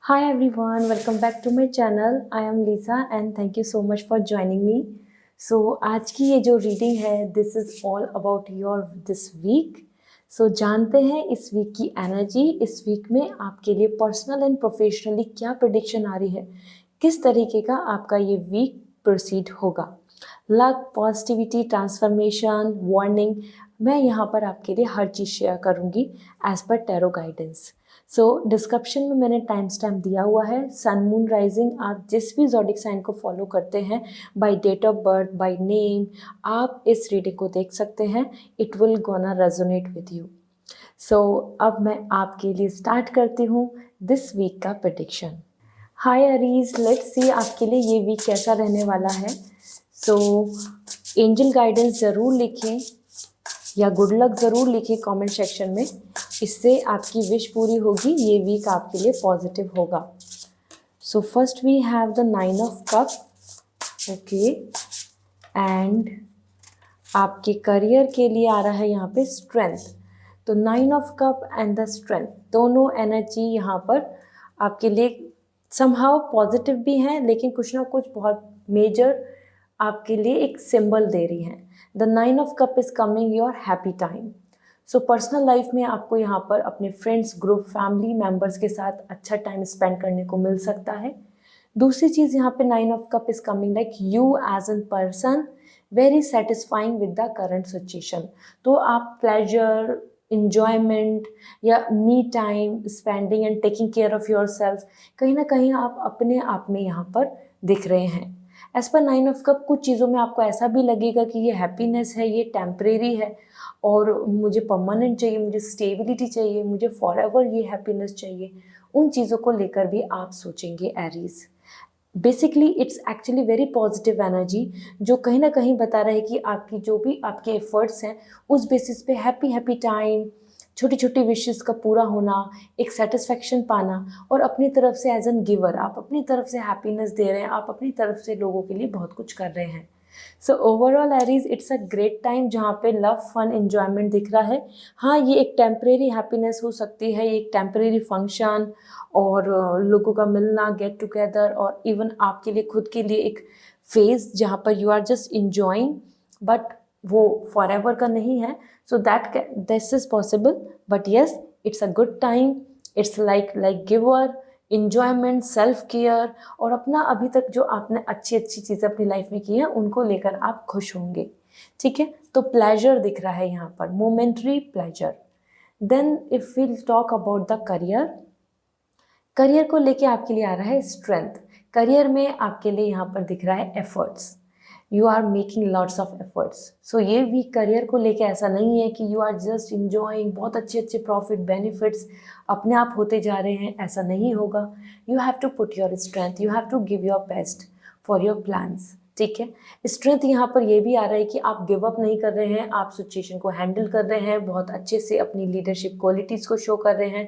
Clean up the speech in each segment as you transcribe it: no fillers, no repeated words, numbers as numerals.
Hi everyone, welcome back to my channel. I am Lisa and thank you so much for joining me. So आज की ये जो reading है this is all about your this week. So जानते हैं इस week की energy, इस वीक में आपके लिए पर्सनल एंड प्रोफेशनली क्या प्रेडिक्शन आ रही है, किस तरीके का आपका ये वीक प्रोसीड होगा। लक, पॉजिटिविटी, ट्रांसफॉर्मेशन, वार्निंग, मैं यहाँ पर आपके लिए हर चीज़ शेयर करूँगी एज पर टैरो गाइडेंस। सो डिस्क्रिप्शन में मैंने टाइम स्टैम्प दिया हुआ है। सन मून राइजिंग, आप जिस भी ज़ोडिक साइन को फॉलो करते हैं by date of birth, by name, आप इस रीडिंग को देख सकते हैं। It will gonna resonate with you. So अब मैं आपके लिए स्टार्ट करती हूँ दिस वीक का prediction. Hi Aries, let's see आपके लिए ये वीक कैसा रहने वाला है। सो एंजल गाइडेंस ज़रूर लिखें या गुड लक ज़रूर लिखें कमेंट सेक्शन में, इससे आपकी विश पूरी होगी, ये वीक आपके लिए पॉजिटिव होगा। So first we have the 9 of cup, okay, and आपके करियर के लिए आ रहा है यहाँ पे स्ट्रेंथ। तो 9 of cup and the strength, दोनों एनर्जी यहाँ पर आपके लिए समहाउ पॉजिटिव भी हैं, लेकिन कुछ ना कुछ बहुत मेजर आपके लिए एक सिंबल दे रही हैं। The 9 of cup is coming your happy time. So personal life में आपको यहाँ पर अपने फ्रेंड्स, ग्रुप, फैमिली मेम्बर्स के साथ अच्छा टाइम स्पेंड करने को मिल सकता है। दूसरी चीज़ यहाँ पे 9 of cup is coming like you as an person very satisfying with the current situation. तो आप प्लेजर, इंजॉयमेंट या me time spending and taking care of your self, कहीं ना कहीं आप अपने आप में यहाँ पर दिख रहे हैं। एज पर 9 ऑफ कप, कुछ चीज़ों में आपको ऐसा भी लगेगा कि ये हैप्पीनेस है, ये टेम्परेरी है और मुझे परमानेंट चाहिए, मुझे स्टेबिलिटी चाहिए, मुझे फॉरएवर ये हैप्पीनेस चाहिए। उन चीज़ों को लेकर भी आप सोचेंगे Aries. Basically it's actually very positive energy, जो कहीं ना कहीं बता रहा है कि आपकी जो भी आपके एफर्ट्स हैं उस बेसिस पे हैप्पी हैप्पी टाइम, छोटी छोटी विशेस का पूरा होना, एक सेटिस्फेक्शन पाना, और अपनी तरफ से एज एन गिवर आप अपनी तरफ से हैप्पीनेस दे रहे हैं, आप अपनी तरफ से लोगों के लिए बहुत कुछ कर रहे हैं। So overall Aries, it's a great time जहाँ पे लव, फन, एन्जॉयमेंट दिख रहा है। हाँ, ये एक टेम्परेरी हैप्पीनेस हो सकती है, ये एक टेम्परेरी फंक्शन और लोगों का मिलना, गेट टुगेदर, और इवन आपके लिए खुद के लिए एक फेज जहाँ पर you are just enjoying, but वो फॉर एवर का नहीं है। So that this is possible, but yes, it's a good time. It's like giver, enjoyment, self care, और अपना अभी तक जो आपने अच्छी अच्छी चीज़ें अपनी लाइफ में की हैं उनको लेकर आप खुश होंगे। ठीक है, तो प्लेजर दिख रहा है यहाँ पर, momentary pleasure. Then if we talk about the career, career को लेके आपके लिए आ रहा है स्ट्रेंथ। करियर में आपके लिए यहाँ पर दिख रहा है efforts, you are making lots of efforts. So ये वीक करियर को लेके ऐसा नहीं है कि यू आर जस्ट इंजॉइंग, बहुत अच्छे अच्छे प्रॉफिट बेनिफिट्स अपने आप होते जा रहे हैं, ऐसा नहीं होगा। You have to put your strength, you have to give your best for your plans. ठीक है, स्ट्रेंथ यहाँ पर ये भी आ रहा है कि आप गिव अप नहीं कर रहे हैं, आप सिचुएशन को हैंडल कर रहे हैं, बहुत अच्छे से अपनी लीडरशिप क्वालिटीज़ को शो कर रहे हैं,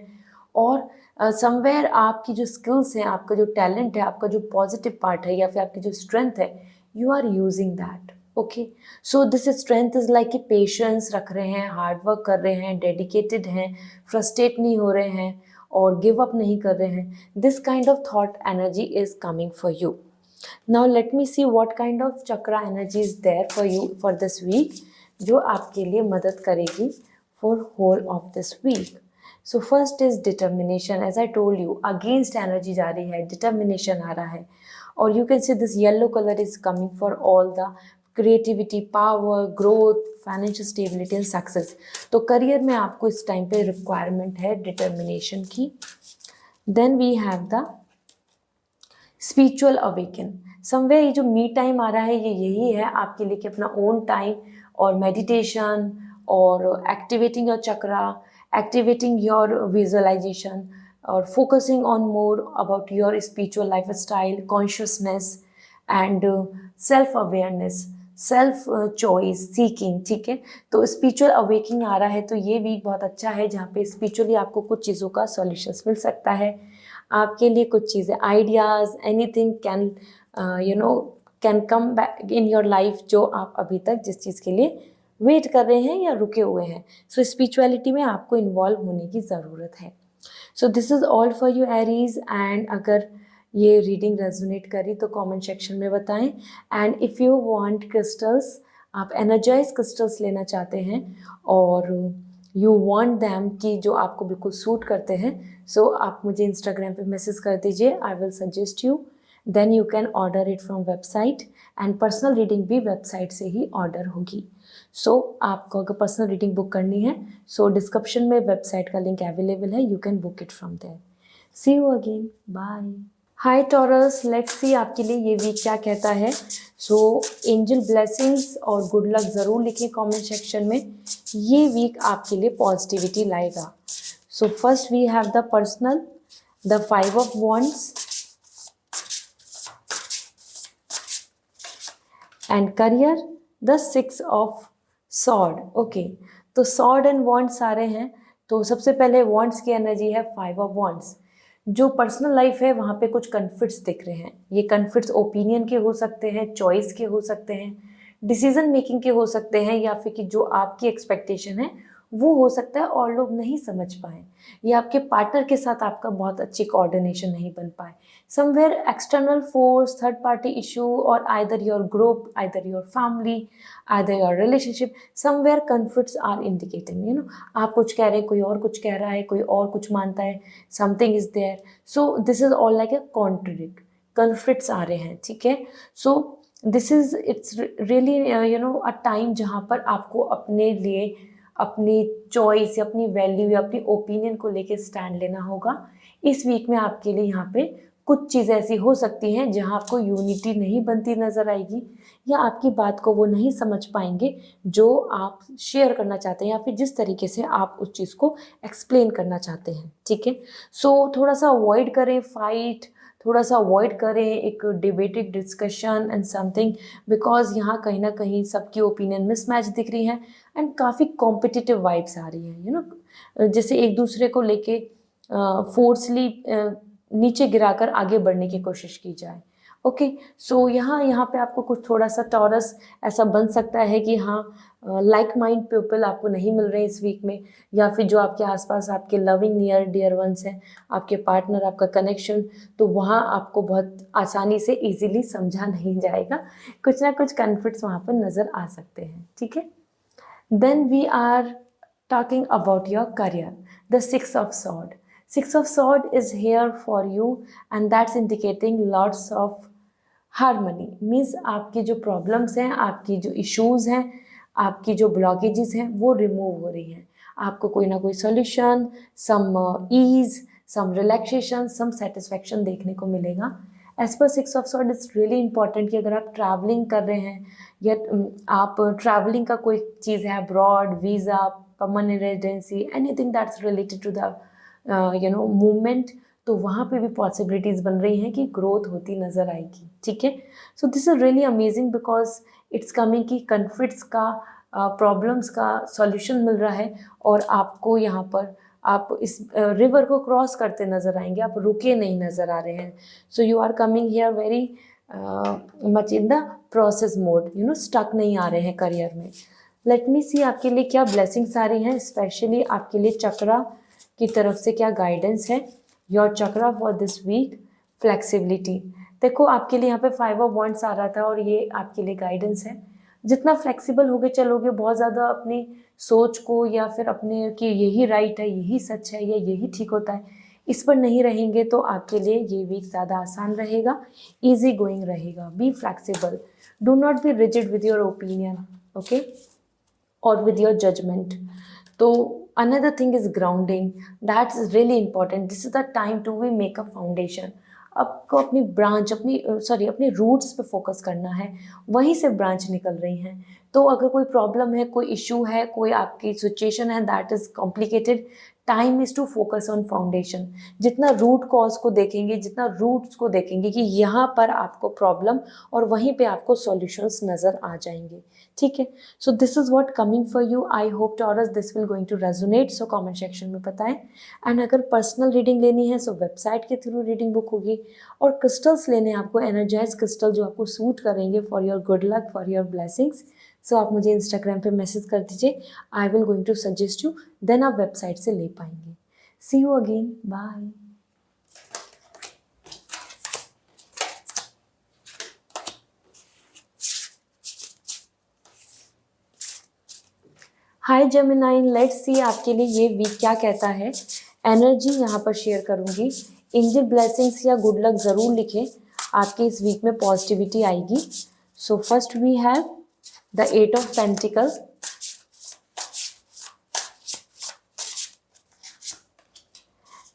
और समवेयर आपकी जो स्किल्स हैं, आपका जो टैलेंट है, आपका जो पॉजिटिव पार्ट है या फिर आपकी जो स्ट्रेंथ है, you are using that. Okay, so this strength is like कि पेशेंस रख रहे हैं, हार्ड वर्क कर रहे हैं, डेडिकेटेड हैं, फ्रस्ट्रेट नहीं हो रहे हैं और गिव अप नहीं कर रहे हैं। This kind of thought energy is coming for you. Now let me see what kind of chakra energy is there for you for this week, जो आपके लिए मदद करेगी for whole of this week. So first is determination. As I told you, against energy जा रही है, determination आ रहा है, और you can see this yellow colour is coming for all the creativity, power, growth, financial stability and success. तो career में आपको इस टाइम पे रिक्वायरमेंट है डिटर्मिनेशन की। Then we have the spiritual awaken. Somewhere ये जो मी टाइम आ रहा है, ये यही है आपके लिए कि अपना ओन टाइम और मेडिटेशन और activating your chakra, activating your visualisation और focusing on more about your spiritual life style, consciousness and self awareness, self choice seeking. ठीक है, तो स्पिरिचुअल अवेकिंग आ रहा है, तो ये वीक बहुत अच्छा है जहाँ पे स्पिरिचुअली आपको कुछ चीज़ों का सॉल्यूशंस मिल सकता है। आपके लिए कुछ चीज़ें, ideas, anything can can come back in your life, जो आप अभी तक जिस चीज़ के लिए वेट कर रहे हैं या रुके हुए हैं। सो स्पिरिचुअलिटी में आपको इन्वॉल्व होने की ज़रूरत है। So this is all for you Aries, and अगर ये रीडिंग रेजोनेट करी तो कमेंट सेक्शन में बताएं। And if you want crystals, आप एनर्जाइज क्रिस्टल्स लेना चाहते हैं और यू वांट दैम कि जो आपको बिल्कुल सूट करते हैं, सो आप मुझे इंस्टाग्राम पे मैसेज कर दीजिए, I will suggest you, then you can order it from website, and personal reading भी वेबसाइट से ही ऑर्डर होगी। सो आपको अगर पर्सनल रीडिंग बुक करनी है, सो डिस्क्रिप्शन में वेबसाइट का लिंक अवेलेबल है, you can book it from there. See you again, bye. Hi Taurus, let's see आपके लिए ये वीक क्या कहता है। सो एंजल ब्लेसिंग्स और गुड लक ज़रूर लिखें कमेंट सेक्शन में। ये वीक आपके लिए पॉजिटिविटी लाएगा। So first we have the personal, the 5 of wands, and career the 6 of sword. Okay, तो सॉर्ड एंड wands सारे हैं। तो सबसे पहले wands की एनर्जी है 5 ऑफ wands। जो पर्सनल लाइफ है वहाँ पे कुछ कन्फ्लिक्ट्स दिख रहे हैं। ये कन्फ्लिक्ट्स ओपिनियन के हो सकते हैं, चॉइस के हो सकते हैं, डिसीजन मेकिंग के हो सकते हैं, या फिर कि जो आपकी एक्सपेक्टेशन है वो हो सकता है और लोग नहीं समझ पाए, या आपके पार्टनर के साथ आपका बहुत अच्छी कोऑर्डिनेशन नहीं बन पाए। Somewhere external force, third party issue, और either your group, either your family, either your relationship, somewhere conflicts are indicating, आप कुछ कह रहे हैं, कोई और कुछ कह रहा है, कोई और कुछ मानता है, something is there. So this is all like a contradict, conflicts आ रहे हैं, ठीक है। So this is it's really a time जहाँ पर आपको अपने लिए अपनी चॉइस या अपनी वैल्यू या अपनी ओपिनियन को लेके स्टैंड लेना होगा। इस वीक में आपके लिए यहाँ पे कुछ चीज़ें ऐसी हो सकती हैं जहाँ आपको यूनिटी नहीं बनती नज़र आएगी, या आपकी बात को वो नहीं समझ पाएंगे जो आप शेयर करना चाहते हैं, या फिर जिस तरीके से आप उस चीज़ को एक्सप्लेन करना चाहते हैं, ठीक है। सो थोड़ा सा अवॉइड करें फाइट, थोड़ा सा अवॉइड करें एक debated discussion and something, because यहाँ कहीं ना कहीं सबकी ओपिनियन मिसमैच दिख रही है, एंड काफ़ी कॉम्पिटिटिव वाइब्स आ रही हैं, जैसे एक दूसरे को लेके फोर्सली नीचे गिराकर आगे बढ़ने की कोशिश की जाए। ओके, सो यहाँ पे आपको कुछ थोड़ा सा टॉरस ऐसा बन सकता है कि हाँ, लाइक माइंड पीपल आपको नहीं मिल रहे इस वीक में, या फिर जो आपके आसपास आपके लविंग नियर डियर वंस हैं, आपके पार्टनर, आपका कनेक्शन, तो वहाँ आपको बहुत आसानी से इजीली समझा नहीं जाएगा, कुछ ना कुछ कन्फ्लिक्ट्स वहाँ पर नज़र आ सकते हैं, ठीक है। Then we are talking about your career, the 6 of sword. 6 of sword is here for you, and that's indicating lots of harmony. Means आपकी जो प्रॉब्लम्स हैं, आपकी जो इश्यूज हैं, आपकी जो ब्लॉकेजेस हैं, वो रिमूव हो रही हैं। आपको कोई ना कोई solution, some ease, some relaxation, some satisfaction देखने को मिलेगा। As per 6 of sword it's really important कि अगर आप ट्रैवलिंग कर रहे हैं, या आप ट्रैवलिंग का कोई चीज़ है, abroad, visa, permanent residency, anything that's related to the movement, तो वहाँ पे भी पॉसिबिलिटीज़ बन रही हैं कि ग्रोथ होती नज़र आएगी, ठीक है। So this is really amazing because it's coming कि कन्फ्लिक्ट्स का, प्रॉब्लम्स का सॉल्यूशन मिल रहा है, और आपको यहाँ पर आप इस रिवर को क्रॉस करते नज़र आएंगे, आप रुके नहीं नज़र आ रहे हैं। So you are coming here very much in the process mode, stuck नहीं आ रहे हैं करियर में। लेट मी सी आपके लिए क्या ब्लेसिंग्स आ रही हैं, स्पेशली आपके लिए चक्रा की तरफ से क्या गाइडेंस है। Your chakra for this week, flexibility. देखो आपके लिए यहाँ पे 5 ऑफ wands आ रहा था, और ये आपके लिए गाइडेंस है। जितना फ्लेक्सिबल होके चलोगे, बहुत ज़्यादा अपनी सोच को, या फिर अपने कि यही राइट है, यही सच है, या यही ठीक होता है, इस पर नहीं रहेंगे, तो आपके लिए ये वीक ज़्यादा आसान रहेगा, ईजी गोइंग रहेगा। Be flexible, do not be rigid with your opinion, okay, और विद योर जजमेंट। तो another thing is grounding, that's really important. This is the time to we make a foundation. आपको अपनी branch, अपनी roots पे focus करना है, वहीं से ब्रांच निकल रही हैं। तो अगर कोई प्रॉब्लम है, कोई इशू है, कोई आपकी सिचुएशन है that is complicated, time is to focus on foundation. जितना रूट कॉज को देखेंगे, जितना रूट्स को देखेंगे कि यहाँ पर आपको प्रॉब्लम, और वहीं पे आपको सॉल्यूशंस नज़र आ जाएंगे, ठीक है। So this is what coming for you. I hope Taurus this will going to resonate, so comment section में बताएं। एंड अगर पर्सनल रीडिंग लेनी है, सो वेबसाइट के थ्रू रीडिंग बुक होगी, और क्रिस्टल्स लेने हैं आपको, एनर्जाइज क्रिस्टल जो आपको सूट करेंगे for your good luck, for your blessings, so आप मुझे इंस्टाग्राम पे मैसेज कर दीजिए, I will going to suggest you, then आप वेबसाइट से ले पाएंगे। See you again, bye. Hi Gemini, let's see आपके लिए ये वीक क्या कहता है। एनर्जी यहाँ पर शेयर करूँगी। एंजल ब्लेसिंग्स या गुड लक ज़रूर लिखें, आपके इस वीक में पॉजिटिविटी आएगी। So first we have the 8 of pentacles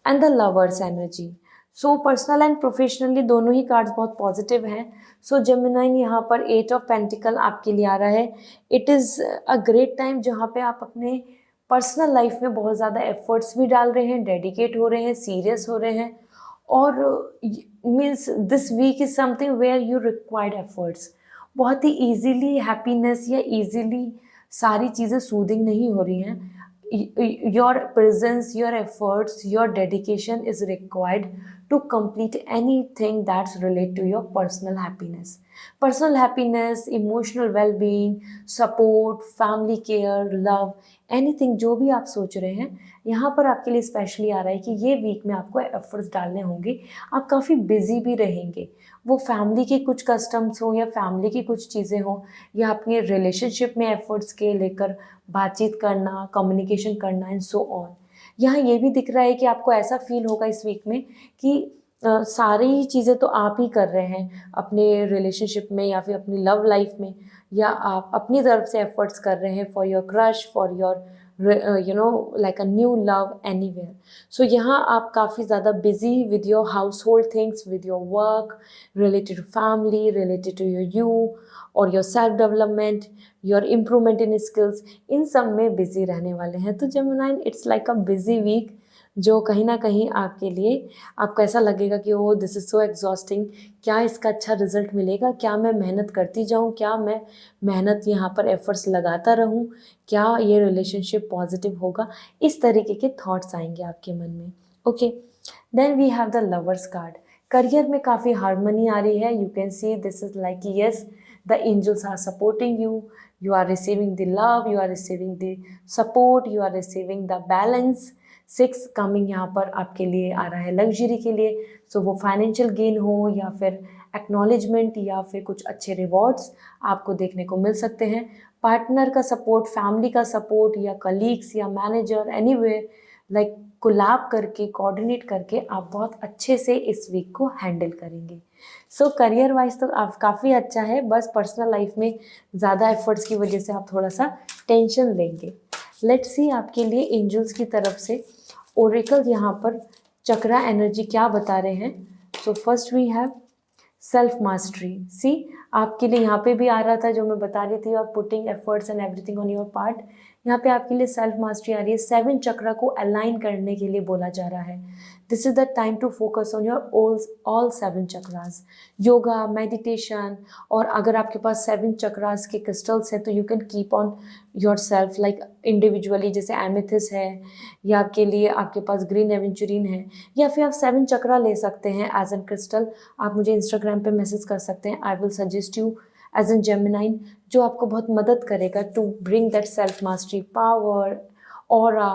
and the lovers energy. So personal and professionally दोनों ही कार्ड्स बहुत पॉजिटिव हैं। सो जेमिनाइन यहाँ पर 8 ऑफ पेंटिकल आपके लिए आ रहा है। It is a great time जहाँ पे आप अपने पर्सनल लाइफ में बहुत ज़्यादा एफर्ट्स भी डाल रहे हैं, डेडिकेट हो रहे हैं, सीरियस हो रहे हैं, और means this week is something where you required efforts. बहुत ही ईजीली हैप्पीनेस या ईजीली सारी चीज़ें सूदिंग नहीं हो रही हैं। Your presence, your efforts, your dedication is required to complete anything that's related to your personal happiness. Personal happiness, emotional well-being, support, family care, love, anything जो भी आप सोच रहे हैं, यहाँ पर आपके लिए स्पेशली आ रहा है कि ये वीक में आपको एफर्ट्स डालने होंगे। आप काफ़ी बिजी भी रहेंगे, वो फैमिली के कुछ कस्टम्स हो या फैमिली की कुछ चीज़ें हो या अपने रिलेशनशिप में एफर्ट्स के लेकर बातचीत करना, कम्युनिकेशन करना एंड सो ऑन। यहाँ ये भी दिख रहा है कि आपको ऐसा फील होगा इस वीक में कि सारी चीज़ें तो आप ही कर रहे हैं अपने रिलेशनशिप में या फिर अपनी लव लाइफ में, या आप अपनी तरफ से एफर्ट्स कर रहे हैं for your crush, for your like a new love anywhere. So यहाँ आप काफ़ी ज़्यादा busy with your household things, with your work, related to family, related to your और your self development, your improvement in skills, इन सब में busy रहने वाले हैं। तो Gemini, it's like a busy week जो कहीं ना कहीं आपके लिए आपको ऐसा लगेगा कि ओ दिस इज़ सो एग्जॉस्टिंग, क्या इसका अच्छा रिजल्ट मिलेगा, क्या मैं मेहनत करती जाऊँ, क्या मैं मेहनत यहाँ पर एफर्ट्स लगाता रहूँ, क्या ये रिलेशनशिप पॉजिटिव होगा, इस तरीके के थॉट्स आएंगे आपके मन में। Okay, then we have the lovers card. Career में काफ़ी हार्मनी आ रही है। You can see this is like yes, the angels are supporting you, you are receiving the love, you are receiving the support, you are receiving the balance। 6 coming यहाँ पर आपके लिए आ रहा है लग्जरी के लिए। सो वो फाइनेंशियल गेन हो या फिर एक्नॉलेजमेंट या फिर कुछ अच्छे रिवॉर्ड्स आपको देखने को मिल सकते हैं। पार्टनर का सपोर्ट, फैमिली का सपोर्ट या कलीग्स या मैनेजर, एनीवेयर लाइक कोलैब करके, कोऑर्डिनेट करके आप बहुत अच्छे से इस वीक को हैंडल करेंगे। सो करियर वाइज तो आप काफ़ी अच्छा है, बस पर्सनल लाइफ में ज़्यादा एफर्ट्स की वजह से आप थोड़ा सा टेंशन लेंगे। लेट्स सी आपके लिए एंजल्स की तरफ से ओरेकल यहाँ पर चक्रा एनर्जी क्या बता रहे हैं। So first we have self mastery. See आपके लिए यहाँ पे भी आ रहा था जो मैं बता रही थी, आप putting efforts and everything on your part. यहाँ पे आपके लिए सेल्फ मास्टरी आ रही है। 7 चक्रा को अलाइन करने के लिए बोला जा रहा है। This is the time to focus on your all 7 chakras. Yoga, meditation, और अगर आपके पास 7 चक्रास के क्रिस्टल्स हैं तो you can keep on your self like individually, जैसे एमेथिस है, या आपके लिए आपके पास ग्रीन एवेंचुरिन है, या फिर आप 7 चक्रा ले सकते हैं एज एन क्रिस्टल। आप मुझे इंस्टाग्राम पे मैसेज कर सकते हैं। I will suggest you as an Gemini, जो आपको बहुत मदद करेगा to bring that self mastery, power, aura,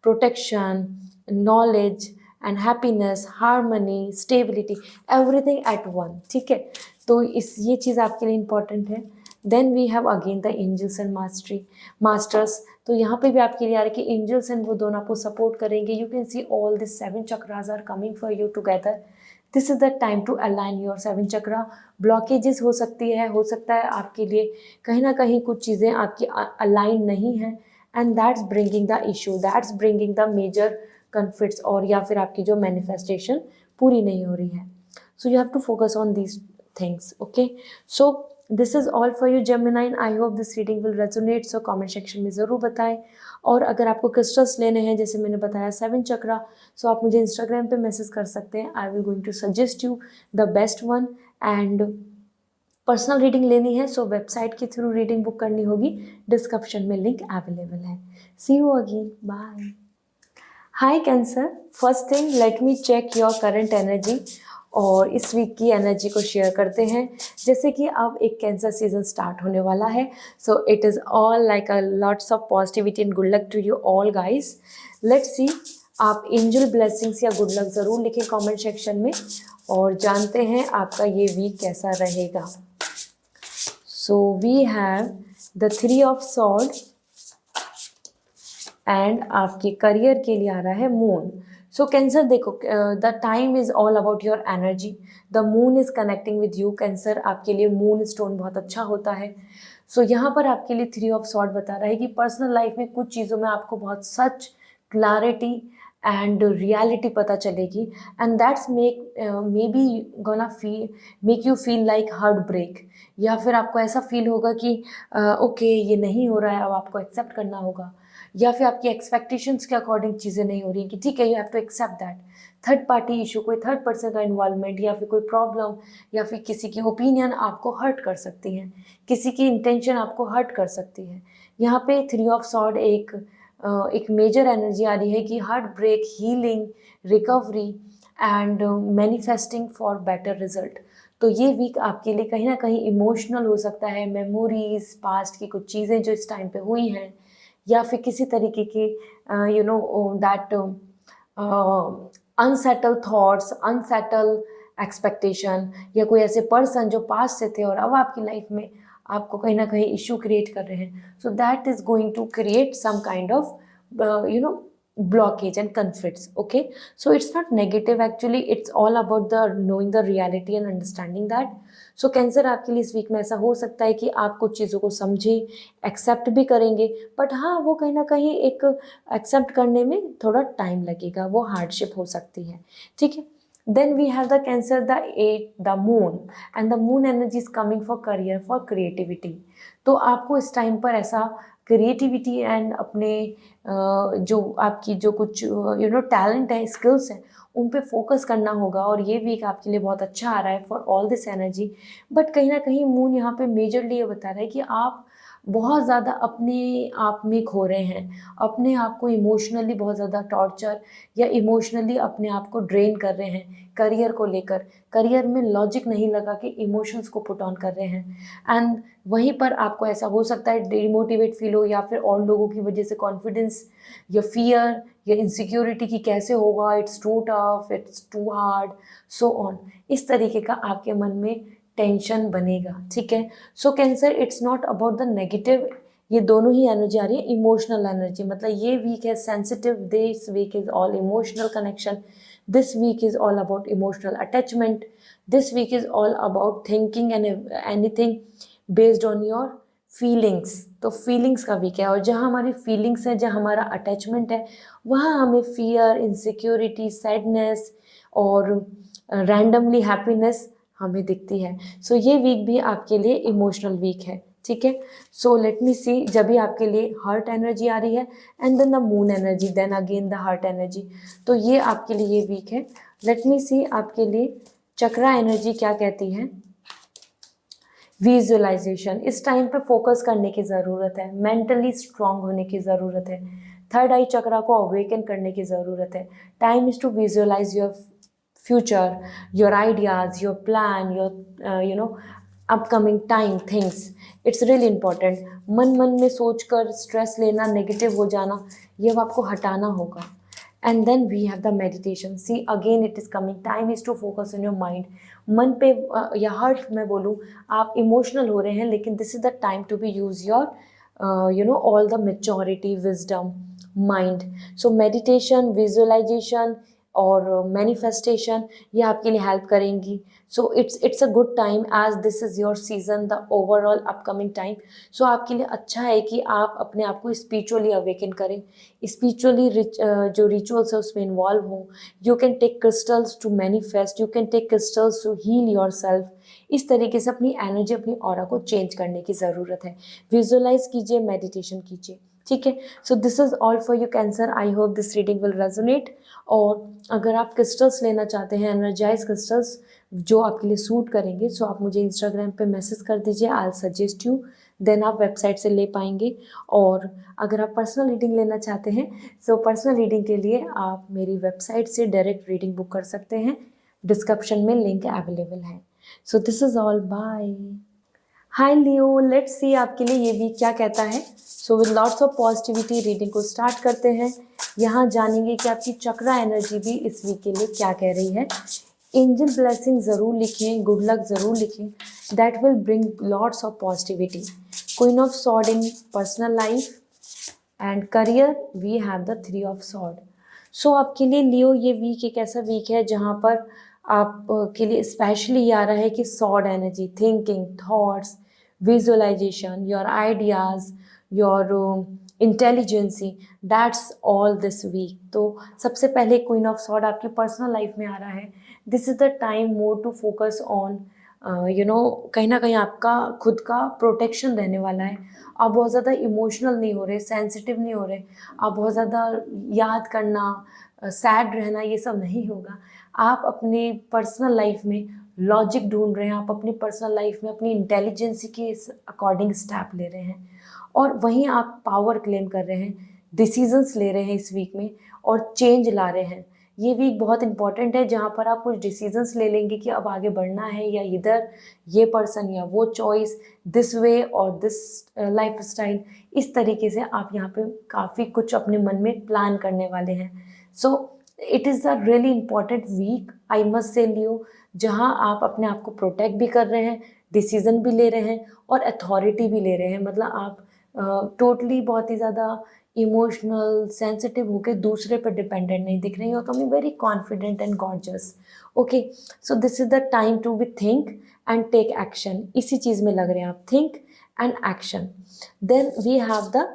protection, knowledge and happiness, harmony, stability, everything at one. ठीक है, तो ये चीज़ आपके लिए इम्पॉर्टेंट है। Then we have again the angels and masters. तो यहाँ पे भी आपके लिए आ रहा है कि एंजल्स एंड वो दोनों आपको सपोर्ट करेंगे। You can see all this 7 chakras are coming for you together. This is the time to align your 7 chakra. Blockages हो सकता है आपके लिए कहीं ना कहीं कुछ चीज़ें आपकी अलाइन नहीं हैं, and that's bringing the issue, that's bringing the major conflicts, और या फिर आपकी जो मैनिफेस्टेशन पूरी नहीं हो रही है। So you have to focus on these things. Okay, so this is all for you Gemini. I hope this reading will resonate. So comment section में ज़रूर बताएं। और अगर आपको क्रिस्टल्स लेने हैं, जैसे मैंने बताया 7 चक्रा, सो आप मुझे इंस्टाग्राम पे मैसेज कर सकते हैं। I will going to suggest you the best one. And personal reading लेनी है सो वेबसाइट के थ्रू रीडिंग बुक करनी होगी, डिस्क्रिप्शन में लिंक अवेलेबल है। See you again, bye. Hi cancer, first thing let me check your current energy, और इस week की एनर्जी को शेयर करते हैं। जैसे कि अब एक कैंसर सीजन स्टार्ट होने वाला है, so it is all like a lots of positivity and good luck to you all guys. Let's see आप एंजल ब्लेसिंग्स या गुड लक ज़रूर लिखें कमेंट सेक्शन में, और जानते हैं आपका ये वीक कैसा रहेगा। So we have the 3 of sword and आपके करियर के लिए आ रहा है मून। सो कैंसर देखो, the time is all about your energy, the moon is connecting with you. Cancer आपके लिए मून स्टोन बहुत अच्छा होता है। सो यहाँ पर आपके लिए 3 ऑफ सॉर्ड बता रहा है कि पर्सनल लाइफ में कुछ चीज़ों में आपको बहुत सच, क्लैरिटी एंड रियलिटी पता चलेगी, and that's maybe gonna feel make you feel like heartbreak, या फिर आपको ऐसा फील होगा कि ओके ये नहीं हो रहा है, अब आपको एक्सेप्ट करना होगा, या फिर आपकी एक्सपेक्टेशंस के अकॉर्डिंग चीज़ें नहीं हो रही कि ठीक है, you have to accept that. Third party issue, कोई थर्ड पर्सन का इन्वॉल्वमेंट, या फिर कोई प्रॉब्लम, या फिर किसी की ओपिनियन आपको हर्ट कर सकती है, किसी की इंटेंशन आपको हर्ट कर सकती है। यहाँ पे 3 ऑफ सॉर्ड एक मेजर एनर्जी आ रही है कि heartbreak, healing, recovery and manifesting for better result. तो ये वीक आपके लिए कहीं ना कहीं इमोशनल हो सकता है। मेमोरीज, पास्ट की कुछ चीज़ें जो इस टाइम पे हुई हैं, या फिर किसी तरीके की that unsettle thoughts, unsettle expectation, या कोई ऐसे पर्सन जो पास्ट से थे और अब आपकी लाइफ में आपको कहीं ना कहीं इशू क्रिएट कर रहे हैं। So that is going to create some kind of blockage and conflicts. Okay, so it's not negative, actually it's all about the knowing the reality and understanding that. So cancer आपके लिए इस week में ऐसा हो सकता है कि आप कुछ चीज़ों को समझे, एक्सेप्ट भी करेंगे, बट हाँ वो कहीं ना कहीं एक एक्सेप्ट करने में थोड़ा टाइम लगेगा, वो हार्डशिप हो सकती है। ठीक है, then we have the cancer, the moon, and the moon energy is coming for career, for creativity. तो आपको इस टाइम पर ऐसा क्रिएटिविटी एंड अपने जो आपकी जो कुछ टैलेंट है, स्किल्स हैं, उन पे फोकस करना होगा, और ये वीक आपके लिए बहुत अच्छा आ रहा है for all this energy. But कहीं ना कहीं मून यहाँ पे मेजरली ये बता रहा है कि आप बहुत ज़्यादा अपने आप में खो रहे हैं, अपने आप को इमोशनली बहुत ज़्यादा टॉर्चर या इमोशनली अपने आप को ड्रेन कर रहे हैं करियर को लेकर। करियर में लॉजिक नहीं लगा कि इमोशंस को पुट ऑन कर रहे हैं, एंड वहीं पर आपको ऐसा हो सकता है डिमोटिवेट फील हो, या फिर और लोगों की वजह से कॉन्फिडेंस या फियर या इनसिक्योरिटी की कैसे होगा, it's too tough, it's too hard, so on, इस तरीके का आपके मन में टेंशन बनेगा। ठीक है, so cancer it's not about the negative, ये दोनों ही एनर्जी आ रही है। इमोशनल एनर्जी मतलब ये वीक है sensitive, this week is all emotional connection, this week is all about emotional attachment, this week is all about thinking and anything based on your feelings. तो feelings का week है, और जहाँ हमारी feelings है, जहाँ हमारा अटैचमेंट है, वहाँ हमें फियर, इनसिक्योरिटी, सैडनेस और रैंडमली हैप्पीनेस हमें दिखती है। सो ये वीक भी आपके लिए इमोशनल वीक है। ठीक है, सो लेट मी सी, जब भी आपके लिए हार्ट एनर्जी आ रही है and then the moon energy, then again the heart energy, तो ये आपके लिए ये वीक है। लेट मी सी आपके लिए चक्रा एनर्जी क्या कहती है। विजुअलाइजेशन, इस टाइम पे फोकस करने की ज़रूरत है, मेंटली स्ट्रांग होने की ज़रूरत है, थर्ड आई चक्रा को अवेकन करने की ज़रूरत है। Time is to visualize your future, your ideas, your plan, your upcoming time things, it's really important. मन में सोचकर स्ट्रेस लेना, नेगेटिव हो जाना, ये अब आपको हटाना होगा। And then we have the meditation, see again it is coming, time is to focus on your mind. मन पे या हार्ट में बोलूँ, आप इमोशनल हो रहे हैं, लेकिन this is the time to be use your all the maturity, wisdom, mind. So meditation, visualisation और मैनिफेस्टेशन ये आपके लिए हेल्प करेंगी। So it's a good time as this is your season, the overall upcoming time. So आपके लिए अच्छा है कि आप अपने आप को स्पिरिचुअली अवेकन करें, स्पिरिचुअली जो रिचुअल्स है उसमें इन्वॉल्व हों। You can take crystals to manifest, you can take crystals to heal yourself. इस तरीके से अपनी एनर्जी, अपनी ऑरा को चेंज करने की ज़रूरत है। विजुअलाइज कीजिए, मेडिटेशन कीजिए। ठीक है, so this is all for you cancer, I hope this reading will resonate. और अगर आप क्रिस्टल्स लेना चाहते हैं, एनर्जाइज क्रिस्टल्स जो आपके लिए सूट करेंगे, सो आप मुझे इंस्टाग्राम पे मैसेज कर दीजिए, I will suggest you, then आप वेबसाइट से ले पाएंगे। और अगर आप पर्सनल रीडिंग लेना चाहते हैं, सो पर्सनल रीडिंग के लिए आप मेरी वेबसाइट से डायरेक्ट रीडिंग बुक कर सकते हैं, डिस्क्रिप्शन में लिंक अवेलेबल है। So this is all, bye. Hi Leo, let's see आपके लिए ये वीक क्या कहता है। So with lots of positivity reading को स्टार्ट करते हैं। यहाँ जानेंगे कि आपकी चक्रा एनर्जी भी इस वीक के लिए क्या कह रही है। एंजल ब्लेसिंग ज़रूर लिखें, गुड लक ज़रूर लिखें, that will bring lots of positivity. Queen of sword in personal life and career we have the 3 of sword. So आपके लिए लियो ये वीक एक ऐसा वीक है जहाँ पर आप के लिए स्पेशली आ रहा है कि sword energy, thinking, thoughts, visualization, your ideas, your intelligency, that's all this week. तो सबसे पहले क्वीन ऑफ सॉर्ड आपकी पर्सनल लाइफ में आ रहा है। This is the time more to focus on कहीं ना कहीं आपका खुद का प्रोटेक्शन रहने वाला है। आप बहुत ज़्यादा इमोशनल नहीं हो रहे, सेंसिटिव नहीं हो रहे, आप बहुत ज़्यादा याद करना, सैड रहना, ये सब नहीं होगा। आप अपनी पर्सनल लाइफ में लॉजिक ढूंढ रहे हैं, आप अपनी पर्सनल लाइफ में अपनी इंटेलिजेंसी के अकॉर्डिंग स्टेप ले रहे हैं और वहीं आप पावर क्लेम कर रहे हैं, डिसीजंस ले रहे हैं इस वीक में और चेंज ला रहे हैं। ये वीक बहुत इंपॉर्टेंट है जहाँ पर आप कुछ डिसीजंस ले लेंगे कि अब आगे बढ़ना है या इधर ये पर्सन या वो चॉइस, दिस वे और दिस लाइफ स्टाइल, इस तरीके से आप यहाँ पे काफ़ी कुछ अपने मन में प्लान करने वाले हैं। So it is a really important week, I must say Leo, जहाँ आप अपने आप को प्रोटेक्ट भी कर रहे हैं, डिसीज़न भी ले रहे हैं और अथॉरिटी भी ले रहे हैं। मतलब आप टोटली बहुत ही ज़्यादा इमोशनल सेंसिटिव होकर दूसरे पर डिपेंडेंट नहीं दिख रही हो, coming very confident and gorgeous. Okay, so this is the time to be think and take action. इसी चीज़ में लग रहे हैं आप, think and action. Then we have the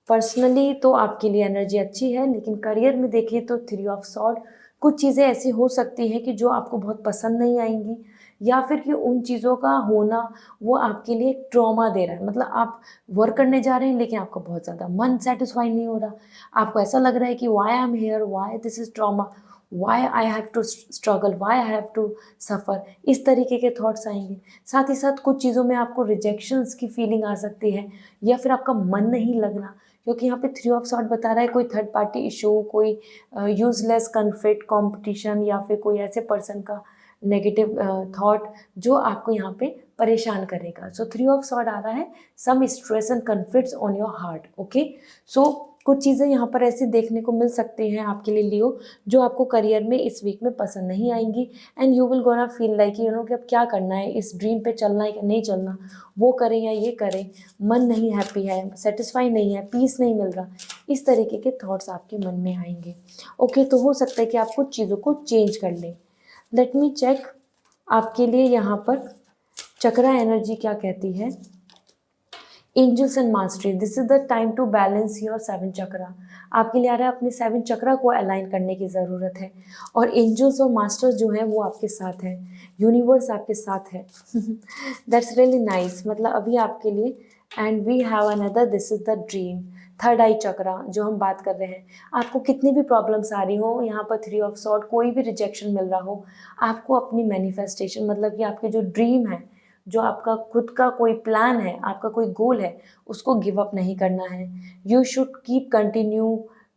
personally, तो आपके लिए एनर्जी अच्छी है, लेकिन करियर में देखिए तो 3 ऑफ सॉर्ड। कुछ चीज़ें ऐसी हो सकती हैं कि जो आपको बहुत पसंद नहीं आएंगी, या फिर कि उन चीज़ों का होना वो आपके लिए एक ट्रॉमा दे रहा है। मतलब आप वर्क करने जा रहे हैं लेकिन आपका बहुत ज़्यादा मन सेटिस्फाई नहीं हो रहा, आपको ऐसा लग रहा है कि why I am here, why this is trauma, why I have to struggle, why I have to suffer, इस तरीके के थॉट्स आएंगे। साथ ही साथ कुछ चीज़ों में आपको रिजेक्शंस की फीलिंग आ सकती है, या फिर आपका मन नहीं लगना, क्योंकि यहाँ पे 3 ऑफ सॉर्ड बता रहा है कोई थर्ड पार्टी इशू, कोई यूजलेस कन्फ्लिक्ट, कॉम्पिटिशन, या फिर कोई ऐसे पर्सन का नेगेटिव थॉट जो आपको यहाँ पे परेशान करेगा। सो 3 ऑफ सॉर्ड आ रहा है, some stress and conflicts on your heart. Okay, so कुछ चीज़ें यहाँ पर ऐसी देखने को मिल सकती हैं आपके लिए लियो, जो आपको करियर में इस वीक में पसंद नहीं आएंगी। And you will gonna feel like कि अब क्या करना है, इस ड्रीम पे चलना है कि नहीं चलना, वो करें या ये करें, मन नहीं हैप्पी है, सेटिस्फाई नहीं है, पीस नहीं मिल रहा, इस तरीके के थॉट्स आपके मन में आएंगे। ओके, तो हो सकता है कि आप कुछ चीज़ों को चेंज कर लें। लेट मी चेक आपके लिए यहाँ पर चक्रा एनर्जी क्या कहती है। Angels and mastery, this is the time to balance your 7 chakra. आपके लिए आ रहा है अपने 7 चक्रा को अलाइन करने की ज़रूरत है, और एंजल्स और मास्टर्स जो हैं वो आपके साथ हैं, यूनिवर्स आपके साथ है। That's really nice. मतलब अभी आपके लिए, and we have another, this is the dream, third eye chakra जो हम बात कर रहे हैं। आपको कितनी भी प्रॉब्लम्स आ रही हो, यहाँ पर 3 ऑफ सॉर्ड, कोई भी रिजेक्शन मिल रहा हो, आपको अपनी मैनिफेस्टेशन, मतलब कि आपके जो ड्रीम है, जो आपका खुद का कोई प्लान है, आपका कोई गोल है, उसको गिव अप नहीं करना है। You should keep continue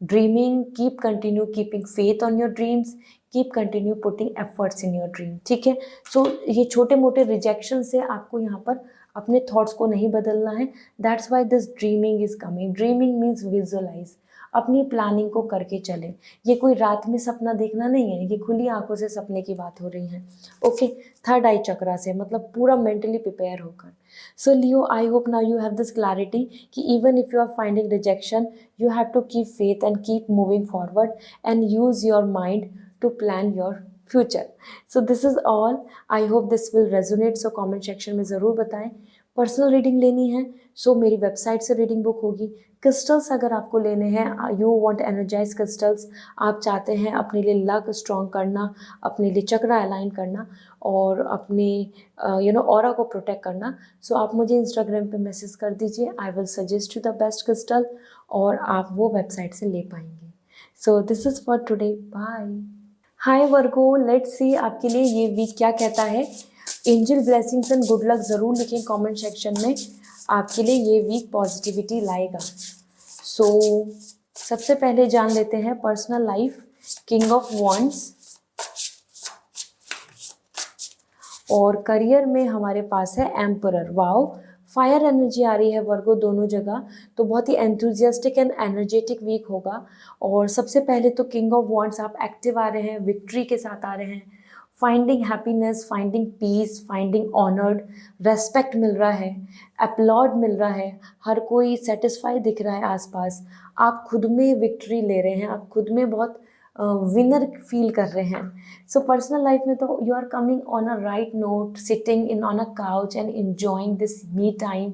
dreaming, keep continue keeping faith on your dreams, keep continue putting efforts in your dream. ठीक है, सो ये छोटे मोटे रिजेक्शन से आपको यहाँ पर अपने थॉट्स को नहीं बदलना है। That's why this dreaming is coming. Dreaming means visualize, अपनी प्लानिंग को करके चले। ये कोई रात में सपना देखना नहीं है, ये खुली आंखों से सपने की बात हो रही है। ओके, थर्ड आई चक्रा से, मतलब पूरा मेंटली प्रिपेयर होकर। So Leo, I hope now you have this clarity कि even if you are finding rejection, you have to keep faith and keep moving forward and use your mind to plan your future. So this is all, I hope this will resonate. So comment section में ज़रूर बताएं। Personal reading लेनी है सो मेरी website से reading book होगी। Crystals अगर आपको लेने हैं, यू वांट एनर्जाइज क्रिस्टल्स, आप चाहते हैं अपने लिए लक स्ट्रॉन्ग करना, अपने लिए चक्रा अलाइन करना और अपने ऑरा को प्रोटेक्ट करना, सो आप मुझे इंस्टाग्राम पे मैसेज कर दीजिए। I will suggest you the best crystal और आप वो वेबसाइट से ले पाएंगे। So this is for today, bye. Hi Virgo, let's see आपके लिए ये वीक क्या कहता है। Angel blessings and good luck ज़रूर लिखें कमेंट सेक्शन में, आपके लिए ये वीक पॉजिटिविटी लाएगा। सो सबसे पहले जान लेते हैं personal life, king of wands, और करियर में हमारे पास है एम्परर। वाओ, फायर एनर्जी आ रही है वर्गो दोनों जगह, तो बहुत ही एंथुजियास्टिक एंड एनर्जेटिक वीक होगा। और सबसे पहले तो किंग ऑफ वॉन्ड्स आप एक्टिव आ रहे हैं, विक्ट्री के साथ आ रहे हैं, finding happiness, finding peace, finding honoured, respect मिल रहा है, अपलॉड मिल रहा है, हर कोई सेटिस्फाई दिख रहा है आसपास, आप खुद में विक्ट्री ले रहे हैं, आप खुद में बहुत विनर फील कर रहे हैं। सो पर्सनल लाइफ में तो you are coming on a right note, sitting in on a couch and enjoying this me time,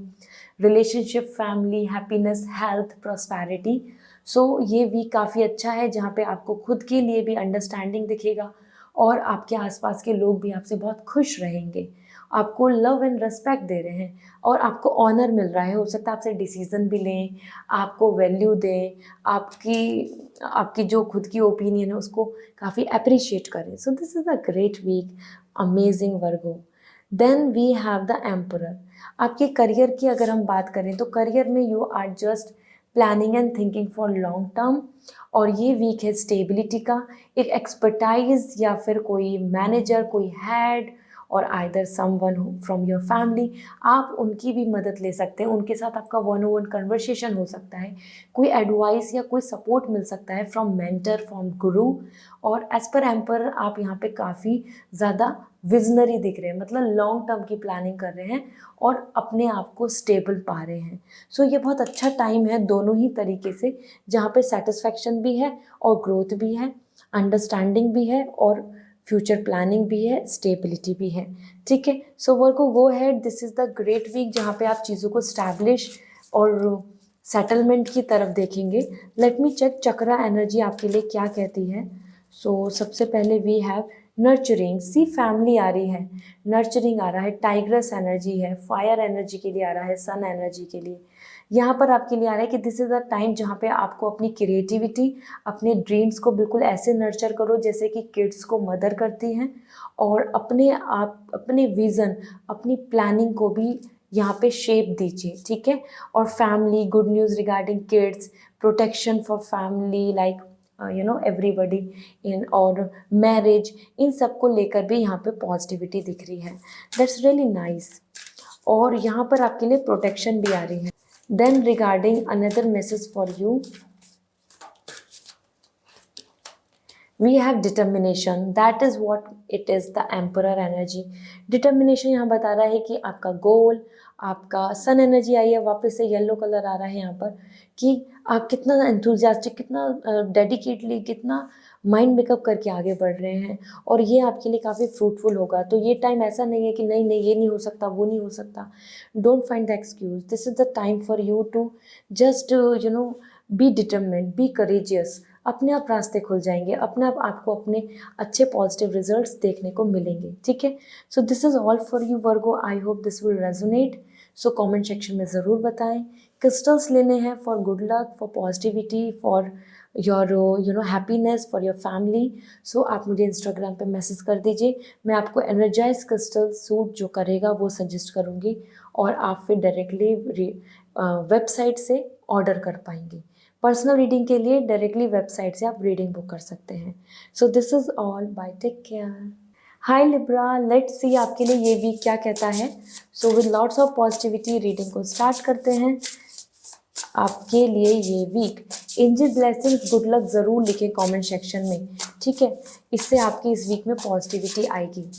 relationship, family, happiness, health, prosperity. So ये वीक काफ़ी अच्छा है जहाँ पे आपको खुद के लिए भी अंडरस्टैंडिंग दिखेगा और आपके आसपास के लोग भी आपसे बहुत खुश रहेंगे, आपको लव एंड रिस्पेक्ट दे रहे हैं और आपको ऑनर मिल रहा है। हो सकता है आपसे डिसीजन भी लें, आपको वैल्यू दें, आपकी आपकी जो खुद की ओपिनियन है उसको काफ़ी अप्रिशिएट करें। So this is a great week, amazing Virgo. Then we have the emperor. आपके करियर की अगर हम बात करें तो करियर में you are just planning and thinking for long term, और ये वीक है स्टेबिलिटी का। एक एक्सपर्टाइज या फिर कोई मैनेजर, कोई हेड और either someone from your family, आप उनकी भी मदद ले सकते हैं, उनके साथ आपका वन ऑन वन कन्वर्सेशन हो सकता है, कोई एडवाइस या कोई सपोर्ट मिल सकता है फ्रॉम मेंटर, फ्रॉम गुरु। और एज पर एम्पर आप यहाँ पे काफ़ी ज़्यादा विजनरी दिख रहे हैं, मतलब लॉन्ग टर्म की प्लानिंग कर रहे हैं और अपने आप को स्टेबल पा रहे हैं। सो ये बहुत अच्छा टाइम है दोनों ही तरीके से, जहाँ पे सेटिस्फैक्शन भी है और ग्रोथ भी है, अंडरस्टैंडिंग भी है और फ्यूचर प्लानिंग भी है, स्टेबिलिटी भी है। ठीक है, so Virgo go ahead, this is the great week जहाँ पे आप चीज़ों को स्टैब्लिश और सेटलमेंट की तरफ देखेंगे। Let me check chakra energy आपके लिए क्या कहती है। सो सबसे पहले we have nurturing, see family आ रही है, नर्चरिंग आ रहा है, टाइग्रस एनर्जी है, फायर एनर्जी के लिए आ रहा है, सन एनर्जी के लिए। यहाँ पर आपके लिए आ रहा है कि दिस इज़ द टाइम जहाँ पे आपको अपनी क्रिएटिविटी, अपने ड्रीम्स को बिल्कुल ऐसे नर्चर करो जैसे कि किड्स को मदर करती हैं, और अपने आप, अपने विज़न, अपनी प्लानिंग को भी यहाँ पे शेप दीजिए। ठीक है, और family, good news regarding kids, protection for family like everybody in, और मैरिज, इन सब को लेकर भी यहाँ पे पॉजिटिविटी दिख रही है। That's really nice. और यहाँ पर आपके लिए प्रोटेक्शन भी आ रही है। Then regarding another message for you, we have determination, that is what it is, the emperor energy। determination यहाँ बता रहा है कि आपका गोल, आपका सन एनर्जी आई है, वापस से येलो कलर आ रहा है यहाँ पर, कि आप कितना एंथुजियास्टिक, कितना डेडिकेटली, कितना माइंड मेकअप करके आगे बढ़ रहे हैं, और ये आपके लिए काफ़ी फ्रूटफुल होगा। तो ये टाइम ऐसा नहीं है कि नहीं नहीं ये नहीं हो सकता, वो नहीं हो सकता। Don't find the excuse, this is the time for you to just be determined, be courageous. अपने आप रास्ते खुल जाएंगे, अपने आप आपको अपने अच्छे पॉजिटिव रिजल्ट्स देखने को मिलेंगे। ठीक है, so this is all for you Virgo, I hope this will resonate. So comment section में ज़रूर बताएं। क्रिस्टल्स लेने हैं for good luck, for positivity, for your happiness, for your family. So आप मुझे इंस्टाग्राम पे मैसेज कर दीजिए, मैं आपको एनर्जाइज क्रिस्टल सूट जो करेगा वो सजेस्ट करूँगी, और आप फिर डायरेक्टली वेबसाइट से ऑर्डर कर पाएंगे। पर्सनल रीडिंग के लिए डायरेक्टली वेबसाइट से आप रीडिंग बुक कर सकते हैं। So this is all, bye, take care. Hi Libra, let's see आपके लिए ये वीक क्या कहता है। So with lots of positivity reading को स्टार्ट करते हैं। आपके लिए ये week angel blessings, good luck ज़रूर लिखें कमेंट सेक्शन में। ठीक है, इससे आपकी इस वीक में पॉजिटिविटी आएगी।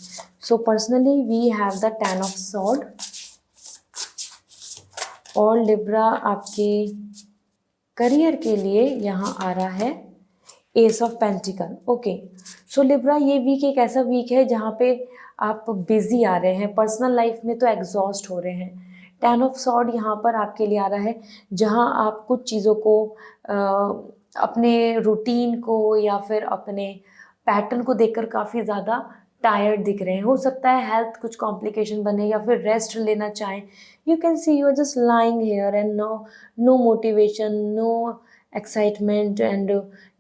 So personally we have the 10 of sword, और लिब्रा आपके करियर के लिए यहाँ आ रहा है ace of pentacle. Okay, so Libra ये वीक एक ऐसा वीक है जहाँ पे आप बिजी आ रहे हैं, पर्सनल लाइफ में तो एग्जॉस्ट हो रहे हैं। 10 ऑफ सॉर्ड यहाँ पर आपके लिए आ रहा है जहाँ आप कुछ चीज़ों को अपने रूटीन को या फिर अपने पैटर्न को देखकर काफ़ी ज़्यादा टायर्ड दिख रहे हैं। हो सकता है हेल्थ कुछ कॉम्प्लिकेशन बने या फिर रेस्ट लेना चाहें। You can see you are just lying here and no motivation, no excitement and